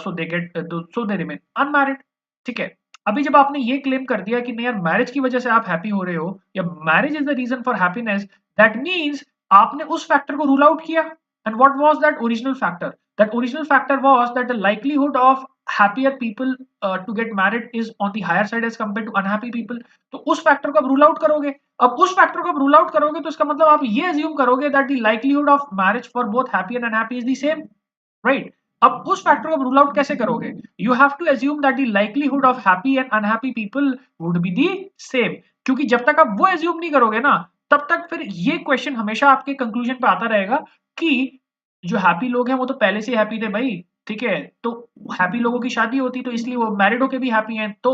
so they remain unmarried. ठीक है, अभी जब आपने ये claim कर दिया कि नहीं यार मैरिज की वजह से आप हैप्पी हो रहे हो या marriage is the reason for happiness, that means आपने उस फैक्टर को रूल आउट किया. And what was that original factor? That original factor was that the likelihood of happier people to get married is on the higher side as compared to unhappy people. तो उस factor को आप rule out करोगे. अब उस factor को आप rule out करोगे तो इसका मतलब आप ये अज्यूम करोगे that the likelihood of marriage for both happy and unhappy is the same, right? अब उस फैक्टर को रूल आउट कैसे करोगे? You have to assume that the likelihood of happy and unhappy people would be the same. क्योंकि जब तक आप वो अज्यूम नहीं करोगे ना तब तक फिर ये क्वेश्चन हमेशा आपके कंक्लूजन पे आता रहेगा कि जो हैप्पी लोग हैं वो तो पहले से हैप्पी थे भाई. ठीक है, तो हैप्पी लोगों की शादी होती तो इसलिए वो मैरिड होके भी हैप्पी हैं. तो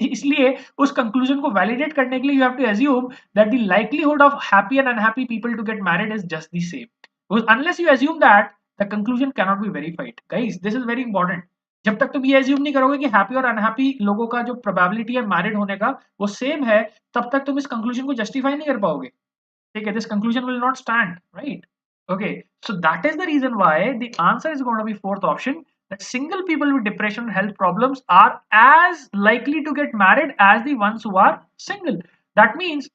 इसलिए उस कंक्लूजन को वैलिडेट करने के लिए you have to assume that the likelihood of happy and unhappy people to get married is just the same. Because unless you assume that the conclusion can not be verified. Guys this is very important. जब तक तुम ये assume नहीं करोगे कि happy और unhappy लोगों का जो प्रोबेबिलिटी है मैरिड होने का वो सेम है, तब तक तुम इस कंक्लूजन को जस्टिफाई नहीं कर पाओगे. ठीक है, this conclusion will not stand, right? Okay, so that is the reason why the answer is going to be fourth option, that single people with depression and health problems are as likely to get married as the ones who are single. That means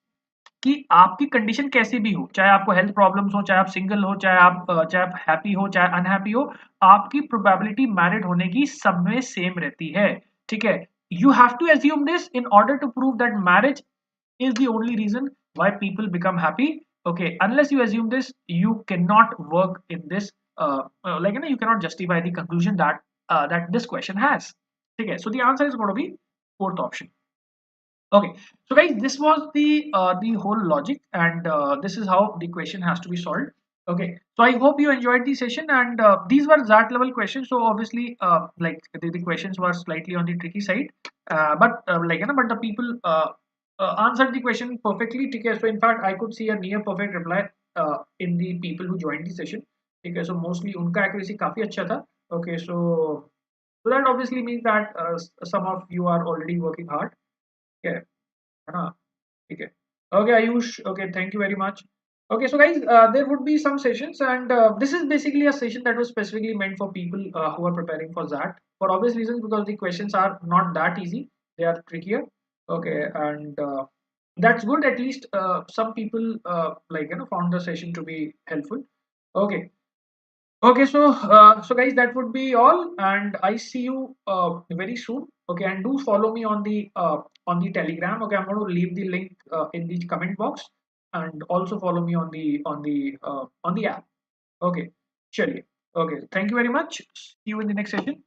कि आपकी condition कैसी भी हो, चाहे आपको health problems हो, चाहे आप सिंगल हो, चाहे आप हैप्पी हो, चाहे अनहैप्पी हो, आपकी प्रोबेबिलिटी मैरिड होने की सब में सेम रहती है. ठीक है, you have to assume this in order to prove that marriage is the only reason why people become happy. Okay, unless you assume this you cannot work in this like you know, you cannot justify the conclusion that that this question has. Okay, so the answer is going to be fourth option. Okay, so guys, this was the whole logic, and this is how the question has to be solved. Okay, so I hope you enjoyed the session, and these were that level questions. So obviously, like the questions were slightly on the tricky side, but but the people answered the question perfectly. Okay, so in fact, I could see a near perfect reply in the people who joined the session. Okay, so mostly उनका accuracy काफी अच्छा था. Okay, so that obviously means that some of you are already working hard. Okay, है ना? ठीक है. Okay, Ayush. Okay, thank you very much. Okay, so guys, there would be some sessions, and this is basically a session that was specifically meant for people who are preparing for that for obvious reasons, because the questions are not that easy; they are trickier. Okay, and that's good. At least some people found the session to be helpful. Okay, okay, so guys, that would be all, and I see you very soon. Okay, and do follow me on the Telegram. Okay, I'm going to leave the link in the comment box, and also follow me on the app. Okay, sure. Okay, thank you very much. See you in the next session.